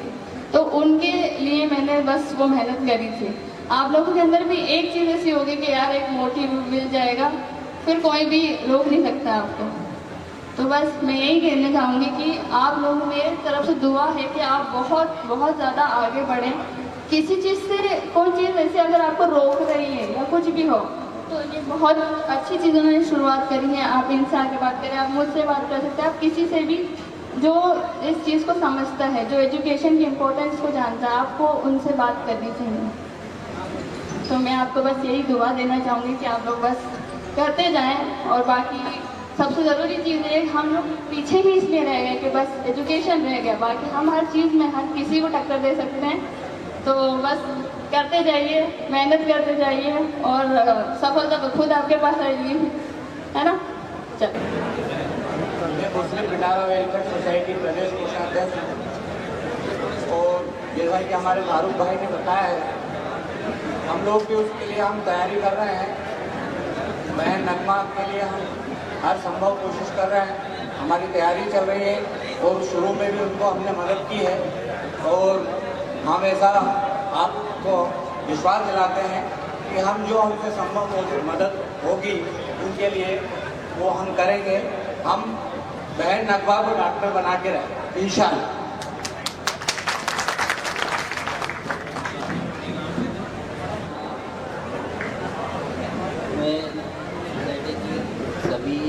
तो उनके लिए मैंने बस वो मेहनत करी थी। आप लोगों के अंदर भी एक चीज़ ऐसी होगी कि यार एक मोटिव मिल जाएगा, फिर कोई भी रोक नहीं सकता आपको। तो बस मैं यही कहना चाहूँगी कि आप लोग मेरी तरफ से दुआ है कि आप बहुत बहुत ज़्यादा आगे बढ़ें। किसी चीज़ से कोई चीज़ ऐसे अगर आपको रोक रही है या कुछ भी हो, तो ये बहुत अच्छी चीज़ उन्होंने शुरुआत करी है। आप इनसे आगे बात करें, आप मुझसे बात कर सकते हैं, आप किसी से भी जो इस चीज़ को समझता है, जो एजुकेशन की इम्पोर्टेंस को जानता है, आपको उनसे बात करनी चाहिए। तो मैं आपको बस यही दुआ देना चाहूँगी कि आप लोग बस करते जाएं, और बाकी सबसे ज़रूरी चीज़ है हम लोग पीछे ही इसलिए रह गए कि बस एजुकेशन रह गया, बाकी हम हर चीज़ में हर किसी को टक्कर दे सकते हैं। तो बस करते जाइए, मेहनत करते जाइए, और सफलता तो खुद आपके पास आएगी, है ना। चलो, मुस्लिम पिटारा वेलफेयर सोसाइटी प्रदेश कोषाध्यक्ष, और जैसा कि हमारे फारूक भाई ने बताया है, हम लोग भी उसके लिए हम तैयारी कर रहे हैं। बहन नगमा के लिए हम हर संभव कोशिश कर रहे हैं, हमारी तैयारी चल रही है, और शुरू में भी उनको हमने मदद की है, और हम ऐसा आपको विश्वास दिलाते हैं कि हम जो हमसे संभव मदद होगी उनके लिए वो हम करेंगे। हम बहन नगमा को डॉक्टर बना के रहे इंशाल्लाह। मैं सोसाइटी की सभी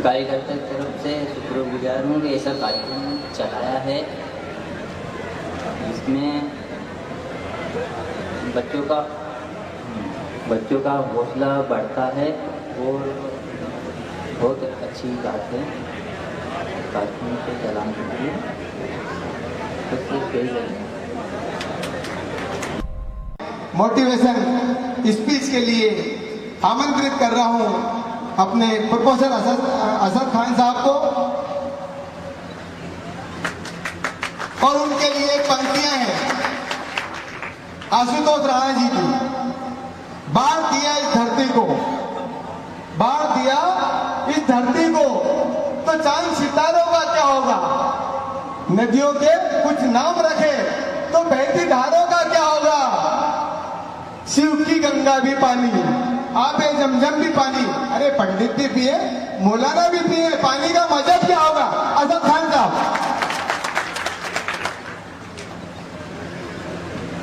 कार्यकर्ता की तरफ से शुक्रगुजार हूँ कि ऐसा कार्यक्रम चलाया है, इसमें बच्चों का हौसला बढ़ता है, और बहुत अच्छी बात है कार्यक्रम को चलाने के लिए। मोटिवेशन स्पीच के लिए आमंत्रित कर रहा हूं अपने प्रोफेसर असद खान साहब को, और उनके लिए पंक्तियां हैं आशुतोष राणा जी की। बाढ़ दिया इस धरती को, बाढ़ दिया इस धरती को, तो चांद सितारे होगा? नदियों के कुछ नाम रखे तो बहती धारों का क्या होगा? शिव की गंगा भी पानी, आपे जमजम भी पानी। अरे पंडित भी पिए, मौलाना भी पिए, पानी का मजहब क्या होगा? आजम खान साहब।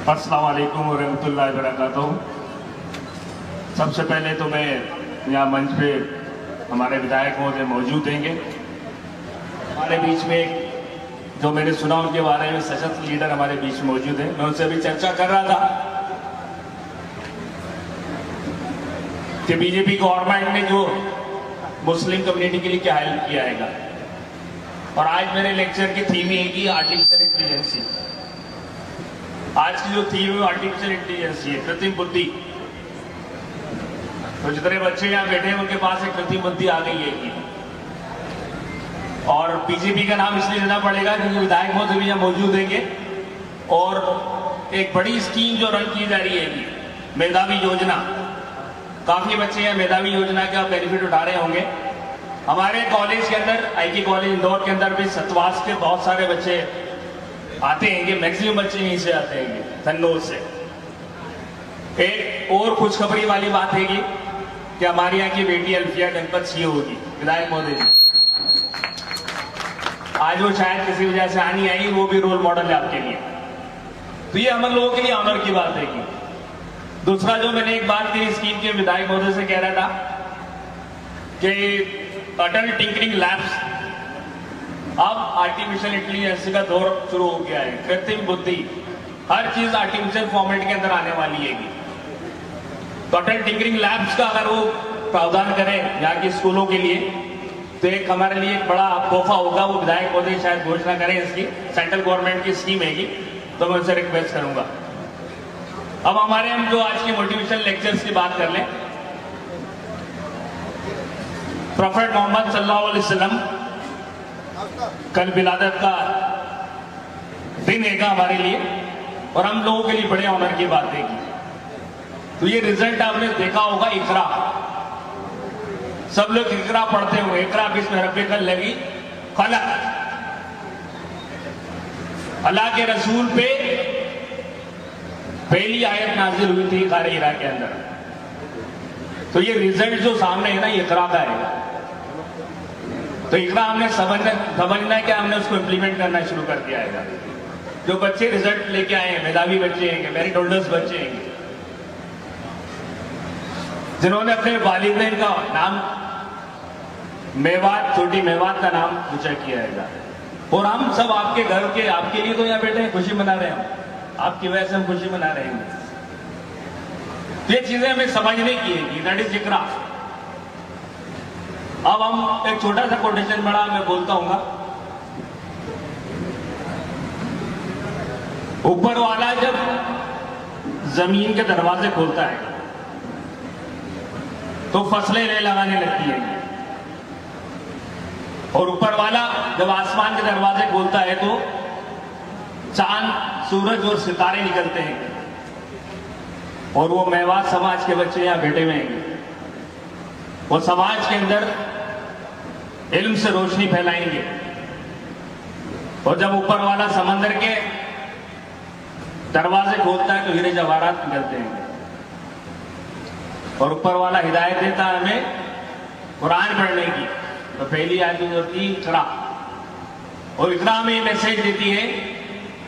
अस्सलाम वालेकुम व रहमतुल्लाहि व बरकातहू। सबसे पहले तो मैं यहाँ मंच पे हमारे विधायक महोदय मौजूद हैंगे। हमारे बीच में जो मैंने सुना उनके बारे में सशक्त लीडर हमारे बीच में मौजूद है। मैं उनसे अभी चर्चा कर रहा था कि बीजेपी गवर्नमेंट ने जो मुस्लिम कम्युनिटी के लिए क्या हेल्प किया है। और आज मेरे लेक्चर की थीम है कि आर्टिफिशियल इंटेलिजेंसी। आज की जो थीम है आर्टिफिशियल इंटेलिजेंसी है, कृत्रिम बुद्धि। तो जितने बच्चे यहाँ बैठे हैं उनके पास एक कृत्रिम बुद्धि आ गई है कि। और बीजेपी का नाम इसलिए लेना पड़ेगा क्योंकि विधायक महोदय भी यहाँ मौजूद हैंगे। और एक बड़ी स्कीम जो रन की जा रही है कि मेधावी योजना, काफी बच्चे हैं मेधावी योजना का बेनिफिट उठा रहे होंगे। हमारे कॉलेज के अंदर, आईटी कॉलेज इंदौर के अंदर भी सतवास के बहुत सारे बच्चे आते हैं, मैक्सिमम बच्चे यहीं से आते हैं, धन्नोद से। एक और खुशखबरी वाली बात है कि हमारी यहाँ की बेटी अल्फिया गणपत सी होगी, विधायक महोदय जी। आज वो शायद किसी वजह से आनी आई, वो भी रोल मॉडल है आपके लिए। तो ये हम लोगों के लिए ऑनर की बात है कि। दूसरा जो मैंने एक बात की स्कीम के विधायक महोदय से कह रहा था कि अटल टिंकरिंग लैब्स, अब आर्टिफिशियल इंटेलिजेंस का दौर शुरू हो गया है। कृत्रिम बुद्धि, हर चीज आर्टिफिशियल फॉर्मेट के अंदर आने वाली है। तो अटल टिंकरिंग लैब्स का अगर वो प्रावधान करें यहाँ के स्कूलों के लिए तो एक हमारे लिए एक बड़ा तोहफा होगा। वो विधायक महोदय शायद घोषणा करें इसकी, सेंट्रल गवर्नमेंट की स्कीम है। तो मैं उनसे रिक्वेस्ट करूंगा। अब हम जो आज के मोटिवेशनल लेक्चर्स की बात कर लें। प्रोफेट मोहम्मद सल्लल्लाहु अलैहि वसल्लम कल विलादत का दिन है हमारे लिए, और हम लोगों के लिए बड़े ऑनर की बात है। तो ये रिजल्ट आपने देखा होगा, इकरा, सब लोग इकरा पढ़ते हुए, इकरा बिस्म रब्बिकल लगी खलक। अल्लाह के रसूल पे पहली आयत नाजिल हुई थी ग़ार हिरा के अंदर। तो ये रिजल्ट जो सामने है ना, इकरा का है। तो इकरा हमने समझना है कि हमने उसको इंप्लीमेंट करना शुरू कर दिया है। जो बच्चे रिजल्ट लेके आए हैं, मेधावी बच्चे हैं, मेरिट होल्डर्स बच्चे हैं, जिन्होंने अपने वालिदैन का नाम मेवात, छोटी मेवात का नाम ऊंचा किया है। और हम सब आपके घर के, आपके लिए तो यहाँ बैठे हैं, खुशी मना रहे हैं, आपकी वजह से हम खुशी मना रहे हैं। ये चीजें हमें समझने की है, दैट इज इकरा। अब हम एक छोटा सा कोटेशन बड़ा मैं बोलता हूँ। ऊपर वाला जब जमीन के दरवाजे खोलता है तो फसलें ले लगाने लगती है, और ऊपर वाला जब आसमान के दरवाजे खोलता है तो चांद, सूरज और सितारे निकलते हैं। और वो मेवात समाज के बच्चे यहां बैठे हुए हैं, वो समाज के अंदर इल्म से रोशनी फैलाएंगे। और जब ऊपर वाला समंदर के दरवाजे खोलता है तो हीरे जवाहरात निकलते हैं। और ऊपर वाला हिदायत देता है हमें कुरान पढ़ने की। तो पहली आयत होती है इकरा, और इकरा में ये मैसेज देती है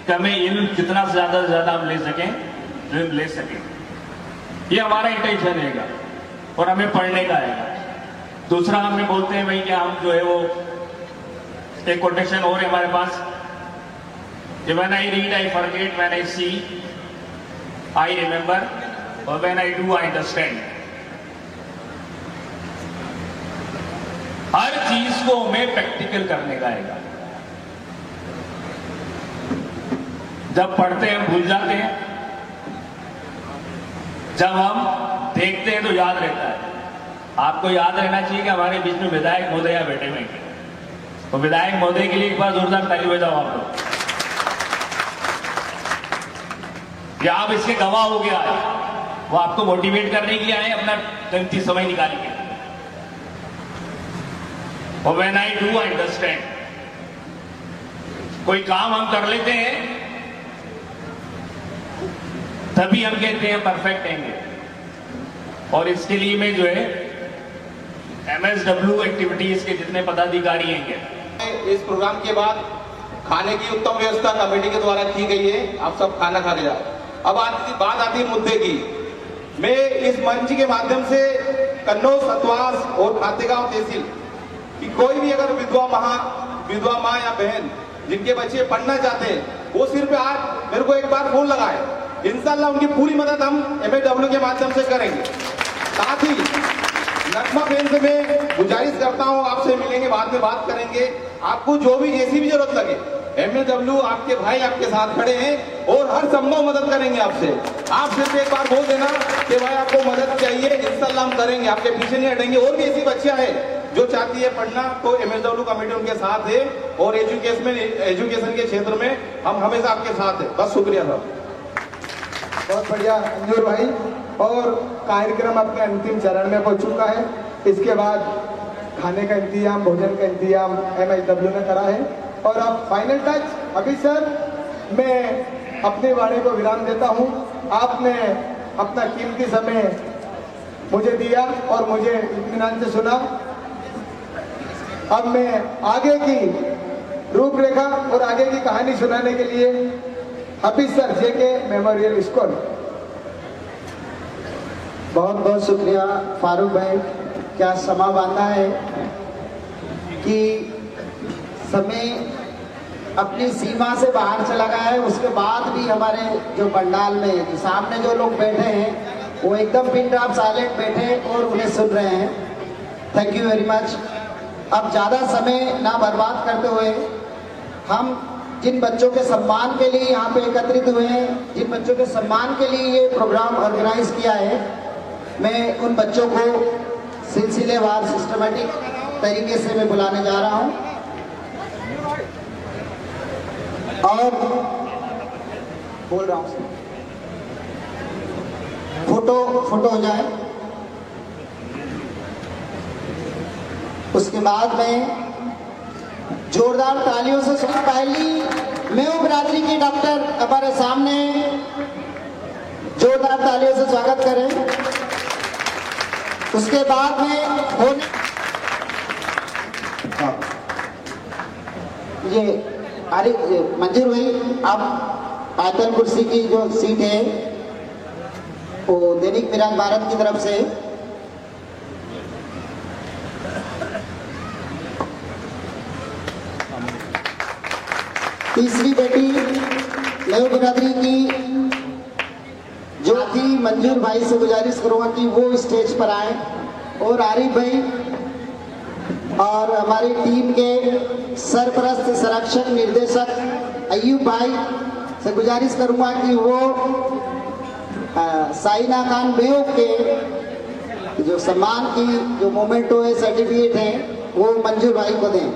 कि हमें इल्म जितना से ज्यादा हम ले सकें, इल्म ले सकें। ये हमारा इंटेंशन है और हमें पढ़ने का है। दूसरा हमें बोलते हैं भाई कि हम जो है वो एक कोटेशन और है हमारे पास कि when I read I forget, when I see I remember, और when I do I understand. हर चीज को हमें प्रैक्टिकल करने का है। जब पढ़ते हैं भूल जाते हैं, जब हम देखते हैं तो याद रहता है। आपको याद रहना चाहिए कि हमारे बीच में विधायक महोदय बैठे हुए हैं। तो विधायक महोदय के लिए एक बार जोरदार ताली बजाओ आप लोग कि आप इसके गवाह हो गया है। वो आपको मोटिवेट करने के लिए आए, अपना कीमती समय निकाल के। और when I do I understand, कोई काम हम कर लेते हैं तभी हम कहते हैं परफेक्ट हैं। और इसके लिए मैं जो है MSW एक्टिविटीज के जितने पदाधिकारी हैं, इस प्रोग्राम के बाद खाने की उत्तम व्यवस्था कमेटी के द्वारा की गई है, आप सब खाना खा के जाओ। अब बात आती है मुद्दे की। मैं इस मंच के माध्यम से कन्नौज, सतवास और खातेगांव तहसील की कोई भी अगर विधवा माँ या बहन जिनके बच्चे पढ़ना चाहते हैं, वो सिर्फ आज मेरे को एक बार फोन लगाए, इंशाल्लाह उनकी पूरी मदद हम MSW के माध्यम से करेंगे। साथ ही नगमा बहन से मैं गुजारिश करता हूँ, आपसे मिलेंगे, बाद में बात करेंगे, आपको जो भी जैसी भी जरूरत लगे MSW आपके भाई आपके साथ खड़े हैं और हर संभव मदद करेंगे आपसे। आप सिर्फ एक बार बोल देना कि भाई आपको मदद चाहिए, इंशाल्लाह हम करेंगे, आपके पीछे नहीं हटेंगे। और भी ऐसी बच्चियां हैं जो चाहती है पढ़ना, तो MSW कमेटी उनके साथ है और एजुकेशन के क्षेत्र में हम हमेशा आपके साथ है। बस शुक्रिया साहब। बहुत बढ़िया अंजूर भाई। और कार्यक्रम अपने अंतिम चरण में पहुंच चुका है। इसके बाद खाने का इंतजाम, भोजन का इंतजाम MSW ने करा है। और अब फाइनल टच अभी सर, मैं अपनी वाणी को विराम देता हूं। आपने अपना कीमती समय मुझे दिया और मुझे इत्मीनान से सुना। अब मैं आगे की रूपरेखा और आगे की कहानी सुनाने के लिए हाफिज सर JK मेमोरियल स्कूल। बहुत बहुत शुक्रिया फारूक भाई, क्या समा बांधा है कि समय अपनी सीमा से बाहर चला गया है। उसके बाद भी हमारे जो पंडाल में सामने जो लोग बैठे हैं वो एकदम पिन ड्रॉप साइलेंट बैठे और उन्हें सुन रहे हैं। Thank you very much. अब ज़्यादा समय ना बर्बाद करते हुए हम जिन बच्चों के सम्मान के लिए यहाँ पे एकत्रित हुए हैं, जिन बच्चों के सम्मान के लिए ये प्रोग्राम ऑर्गेनाइज किया है, मैं उन बच्चों को सिलसिलेवार सिस्टमेटिक तरीके से मैं बुलाने जा रहा हूँ। और बोल रहा हूँ फोटो हो जाए। उसके बाद में जोरदार तालियों से पहली मेयो बिरादरी की डॉक्टर हमारे सामने, जोरदार तालियों से स्वागत करें। उसके बाद में होने ये मंजूर हुई। अब आयतन कुर्सी की जो सीट है वो दैनिक मिराज भारत की तरफ से तीसरी बेटी लेव बिरादरी की जो थी, मंजूर भाई से गुजारिश करूंगा कि वो स्टेज पर आए। और आरिफ भाई और हमारी टीम के सरपरस्त संरक्षक निर्देशक अय्यूब भाई से गुजारिश करूंगा कि वो साइना खान बेव के जो सम्मान की जो मोमेंटो है, सर्टिफिकेट है, वो मंजूर भाई को दें।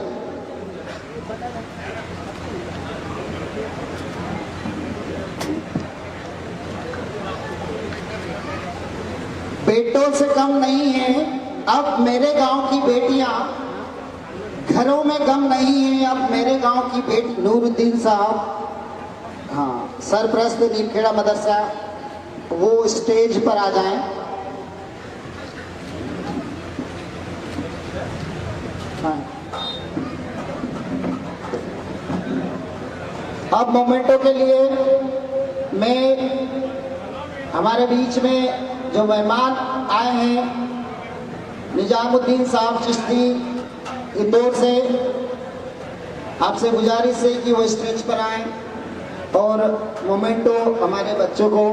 बेटों से कम नहीं है। अब मेरे गांव की बेटियां घरों में गम नहीं है। अब मेरे गांव की बेटी नूरुद्दीन साहब, हाँ, सरप्रस्त नीमखेड़ा मदरसा, वो स्टेज पर आ जाएं। हाँ। अब मोमेंटो के लिए मैं हमारे बीच में जो मेहमान आए हैं, निजामुद्दीन साहब चिश्ती इंदौर से, आपसे गुजारिश है कि वो स्टेज पर आए और मोमेंटो हमारे बच्चों को,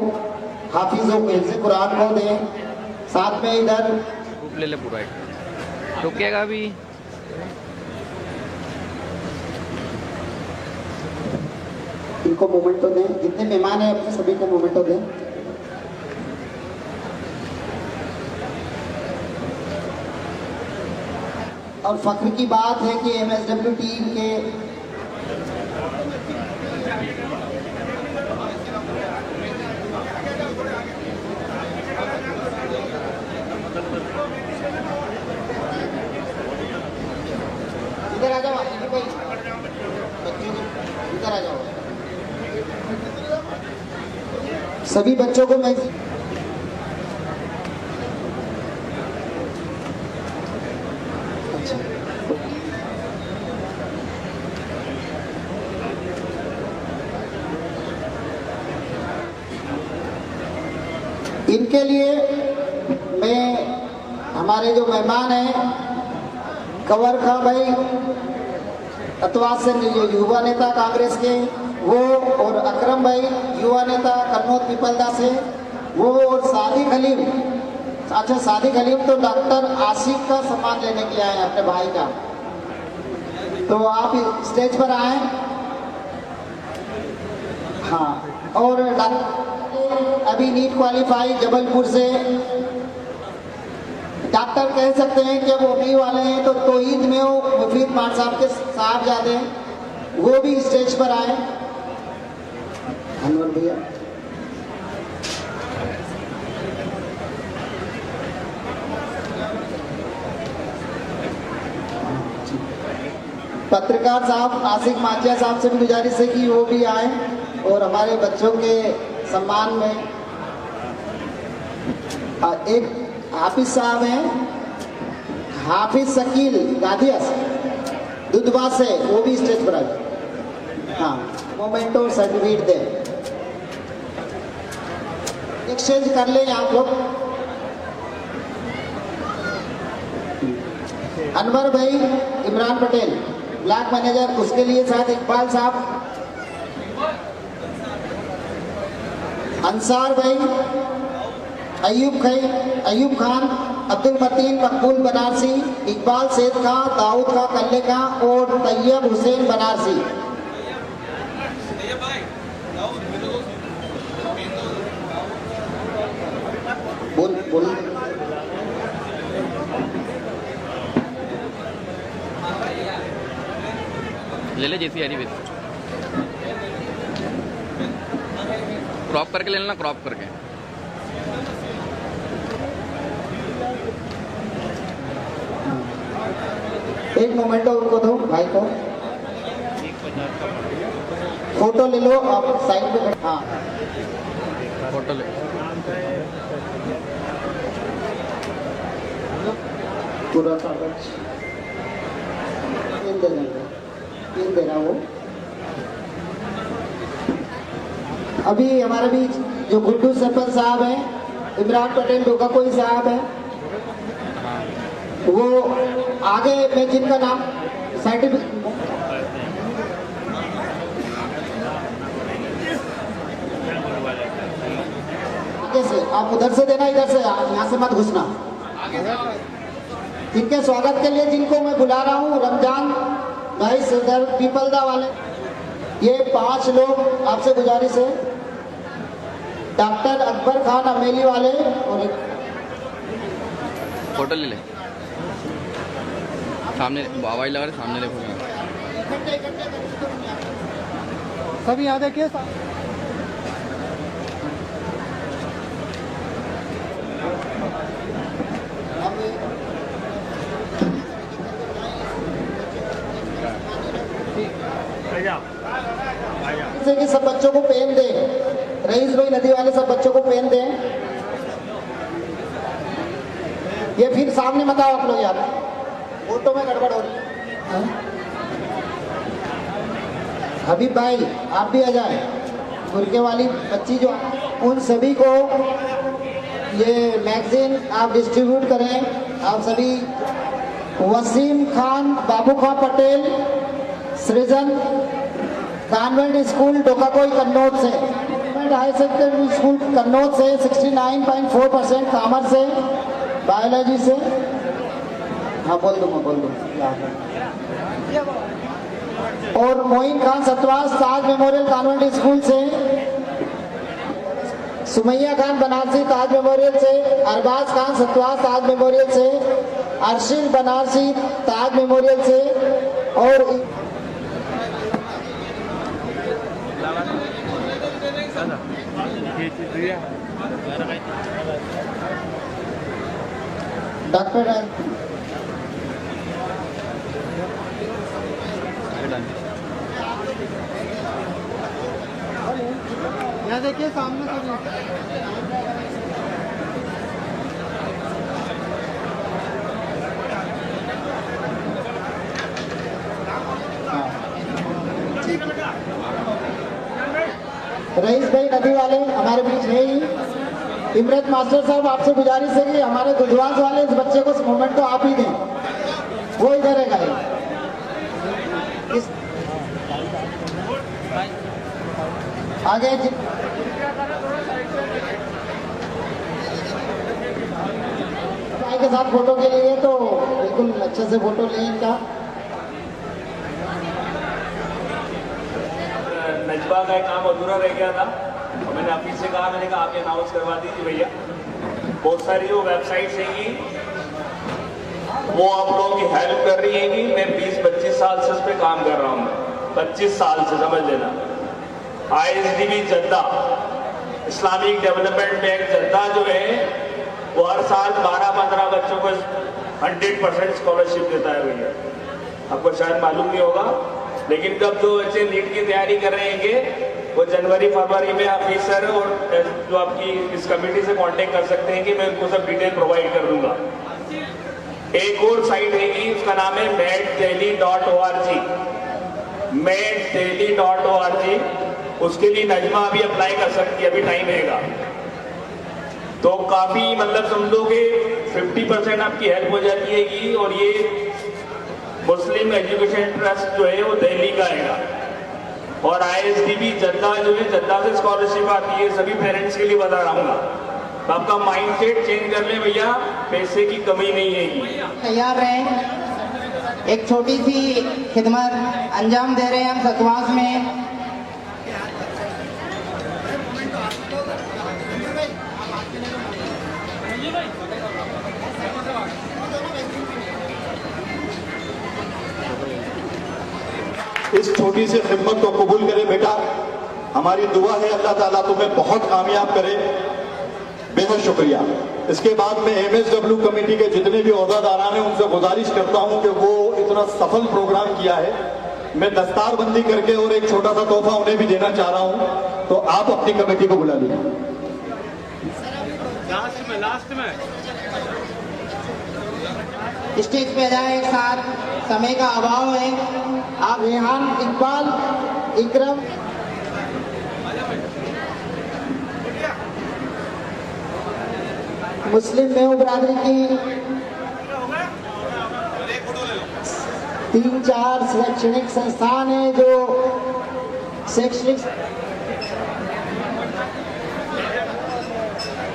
हाफिजों को, हिफ्ज़ कुरान को दें। साथ में इधर ले ले पूरा रुकेगा अभी। इनको मोमेंटो दें, जितने मेहमान हैं अपने सभी को मोमेंटो दें। और फख्र की बात है कि MSW टीम के इधर आ जाओ भाई, बच्चों सभी बच्चों को मैं इनके लिए मैं हमारे जो मेहमान हैं कंवर खां भाई अतवाद से युवा नेता कांग्रेस के वो, और अकरम भाई युवा नेता कन्नौज पीपलदा से वो, और सादिक हलीम। अच्छा, सादिक हलीम तो डॉक्टर आसिफ का सम्मान लेने के लिए आए अपने भाई का, तो आप स्टेज पर आए। हाँ, और अभी नीट क्वालिफाई जबलपुर से डॉक्टर कह सकते हैं कि वो अभी वाले हैं, तो तौहीद में वो मुफीद मान साहब के साहबजादे, वो भी स्टेज पर आए। अनवर भैया, पत्रकार साहब आसिफ माचिया साहब से भी गुजारिश है कि वो भी आए और हमारे बच्चों के सम्मान में। एक हाफिज साहब हैं, हाफिज शकील गादियास दुधवा से, वो भी स्टेज पर आए। हाँ, मोमेंटो सर्टिफिकेट दे, एक्सचेंज कर लें आप लोग। अनवर भाई इमरान पटेल ब्लॉक मैनेजर, उसके लिए साथ इकबाल साहब, अंसार भाई, अयूब खान, अब्दुल मतीन मकबूल बनारसी, इकबाल सैद खां, दाऊद खां कल्ले खां और तैयब हुसैन बनारसी। बोल ले ले जैसी यारी क्रॉप करके ले लेना, क्रॉप करके। एक मोमेंट उनको दो भाई को, फोटो ले लो आप साइड पे। हाँ, फोटो ले पूरा कागज तीन देना वो। अभी हमारे बीच जो गुड्डू सरपंच साहब हैं, इमरान पटेल डोका कोई साहब है, वो आगे में जिनका नाम सर्टिफिकेट आगे से आप उधर से देना, इधर से यहाँ से मत घुसना। इनके स्वागत के लिए जिनको मैं बुला रहा हूँ, रमजान भाई सदर पीपलदा वाले, ये 5 लोग आपसे गुजारिश है। डॉक्टर अकबर खान अमेली वाले, और एक फोटो ले ले, सामने आवाज लगा रहे, सामने देखो। सभी यहाँ देखिए। कि सब बच्चों को पेन दे, रईस भाई नदी वाले सब बच्चों को पेन दें। ये फिर सामने मत आओ आप लोग यार, फोटो में गड़बड़ हो रही है। हबीब भाई आप भी आ जाए, गुरके वाली बच्ची जो, उन सभी को ये मैगजीन आप डिस्ट्रीब्यूट करें। आप सभी, वसीम खान, बाबू खान पटेल, सृजन कॉन्वेंट स्कूल डोकाकोई कन्नौज से, हाई सेकेंडरी स्कूल कन्नौज से 69.4% कॉमर्स से, बायोलॉजी से। हाँ बोल दूँ, और मोइन खान सतवास ताज मेमोरियल कॉन्वेंट स्कूल से, सुमैया खान बनारसी ताज मेमोरियल से, अरबाज खान सतवास ताज मेमोरियल से, अर्शिल बनारसी ताज मेमोरियल से, और डॉक्टर यहाँ देखिए सामने सभी। रईस भाई नदी वाले हमारे बीच है ही। इमरत मास्टर साहब, आपसे गुजारिश है कि हमारे गुजरात वाले इस बच्चे को मोमेंट तो आप ही दें, वो इधर है गाइस। आगे भाई के साथ फोटो के लिए तो बिल्कुल अच्छे से फोटो लें इनका। नजबा का एक काम अधूरा रह गया था और मैंने ऑफिस से कहा, मैंने कहा आप अनाउंस करवा दीजिए भैया। बहुत सारी जो वेबसाइट्स हैंगी वो आप लोगों की हेल्प कर रही हैंगी। मैं 20-25 साल से इस पर काम कर रहा हूँ, 25 साल से, समझ लेना। ISDB Jeddah, Islamic development bank Jeddah जो है वो हर साल 12-15 बच्चों को 100% स्कॉलरशिप देता है भैया। आपको शायद मालूम नहीं होगा, लेकिन कब जो बच्चे नीट की तैयारी कर रहे हैं वो जनवरी-फरवरी में ऑफिसर और जो आपकी इस कमेटी से कांटेक्ट कर सकते हैं कि मैं उनको सब डिटेल प्रोवाइड कर दूंगा। एक और साइट है, उसका नाम है meddelhi.org, meddelhi.org। उसके लिए नजमा अभी अप्लाई कर सकती है, अभी टाइम रहेगा। तो काफी मतलब समझो कि 50% आपकी हेल्प हो जाती है। और ये मुस्लिम एजुकेशन ट्रस्ट जो है वो दिल्ली का है, और ISDB जद्दा जो है, जद्दा से स्कॉलरशिप आती है। सभी पेरेंट्स के लिए बता रहा हूँ, तो आपका माइंडसेट चेंज कर ले भैया, पैसे की कमी नहीं है। तैयार रहें, एक छोटी सी खिदमत अंजाम दे रहे हैं हम सतवास में। इस छोटी सी खिदमत को कबूल करे बेटा, हमारी दुआ है अल्लाह ताला तुम्हें बहुत कामयाब करे। बेहद शुक्रिया। इसके बाद में MSW कमेटी के जितने भी ओहदेदारान हैं उनसे गुजारिश करता हूं कि वो इतना सफल प्रोग्राम किया है, मैं दस्तारबंदी करके और एक छोटा सा तोहफा उन्हें भी देना चाह रहा हूं, तो आप अपनी कमेटी को बुला लीजिए। लास्ट में स्टेज पे जाए एक साथ, समय का अभाव है। आप रेहान, इकबाल, इकरम, मुस्लिम मेहू बरादरी की 3-4 शैक्षणिक संस्थान है जो शैक्षणिक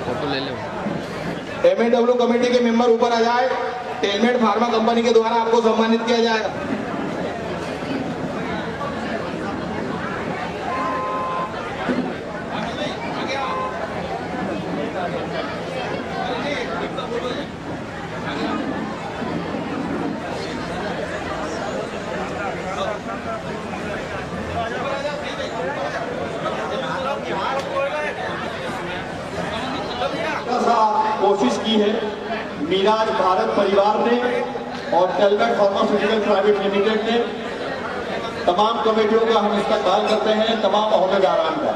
फोटो ले लो। MSW कमेटी के मेंबर ऊपर आ जाए। टेलमेट फार्मा कंपनी के द्वारा आपको सम्मानित किया जाएगा। कोशिश की है मिराज भारत परिवार ने और टेलमेट फार्मास्यूटिकल प्राइवेट लिमिटेड ने। तमाम कमेटियों का हम इस्तेमाल करते हैं, तमाम ओहदेदारान का।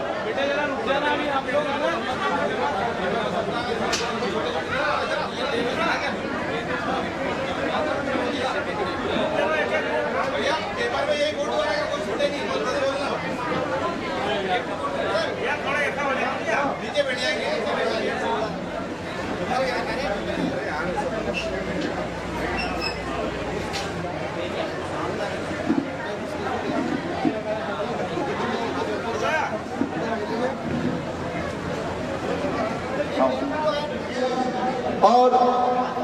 और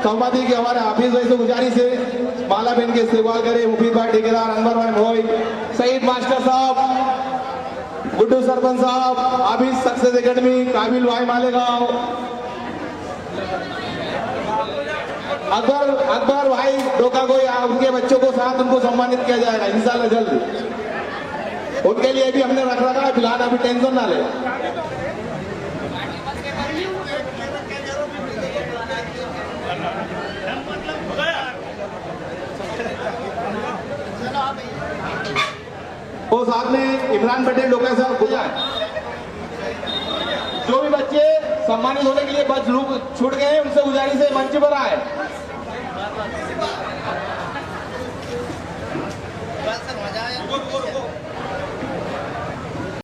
संवादी के हमारे हाफिज भाई से गुजारिश है माला बहन के इस्तेमाल करें। मुफीद भाई ठेकेदार, अनवर भाई मोई, सईद मास्टर साहब, गुड्डू सरपंच साहब, हाफिज सक्सेस एकेडमी, काबिल भाई मालेगांव, अकबर भाई डोका को, उनके बच्चों को साथ उनको सम्मानित किया जाएगा इंशाल्लाह जल्द। उनके लिए भी हमने रख रखा है, फिलहाल अभी टेंशन ना ले। वो साथ में इमरान पटेल डोका साहब खुद आए। सम्मानित होने के लिए बस लोग छूट गए हैं, उनसे गुजारिश है मंच पर आए।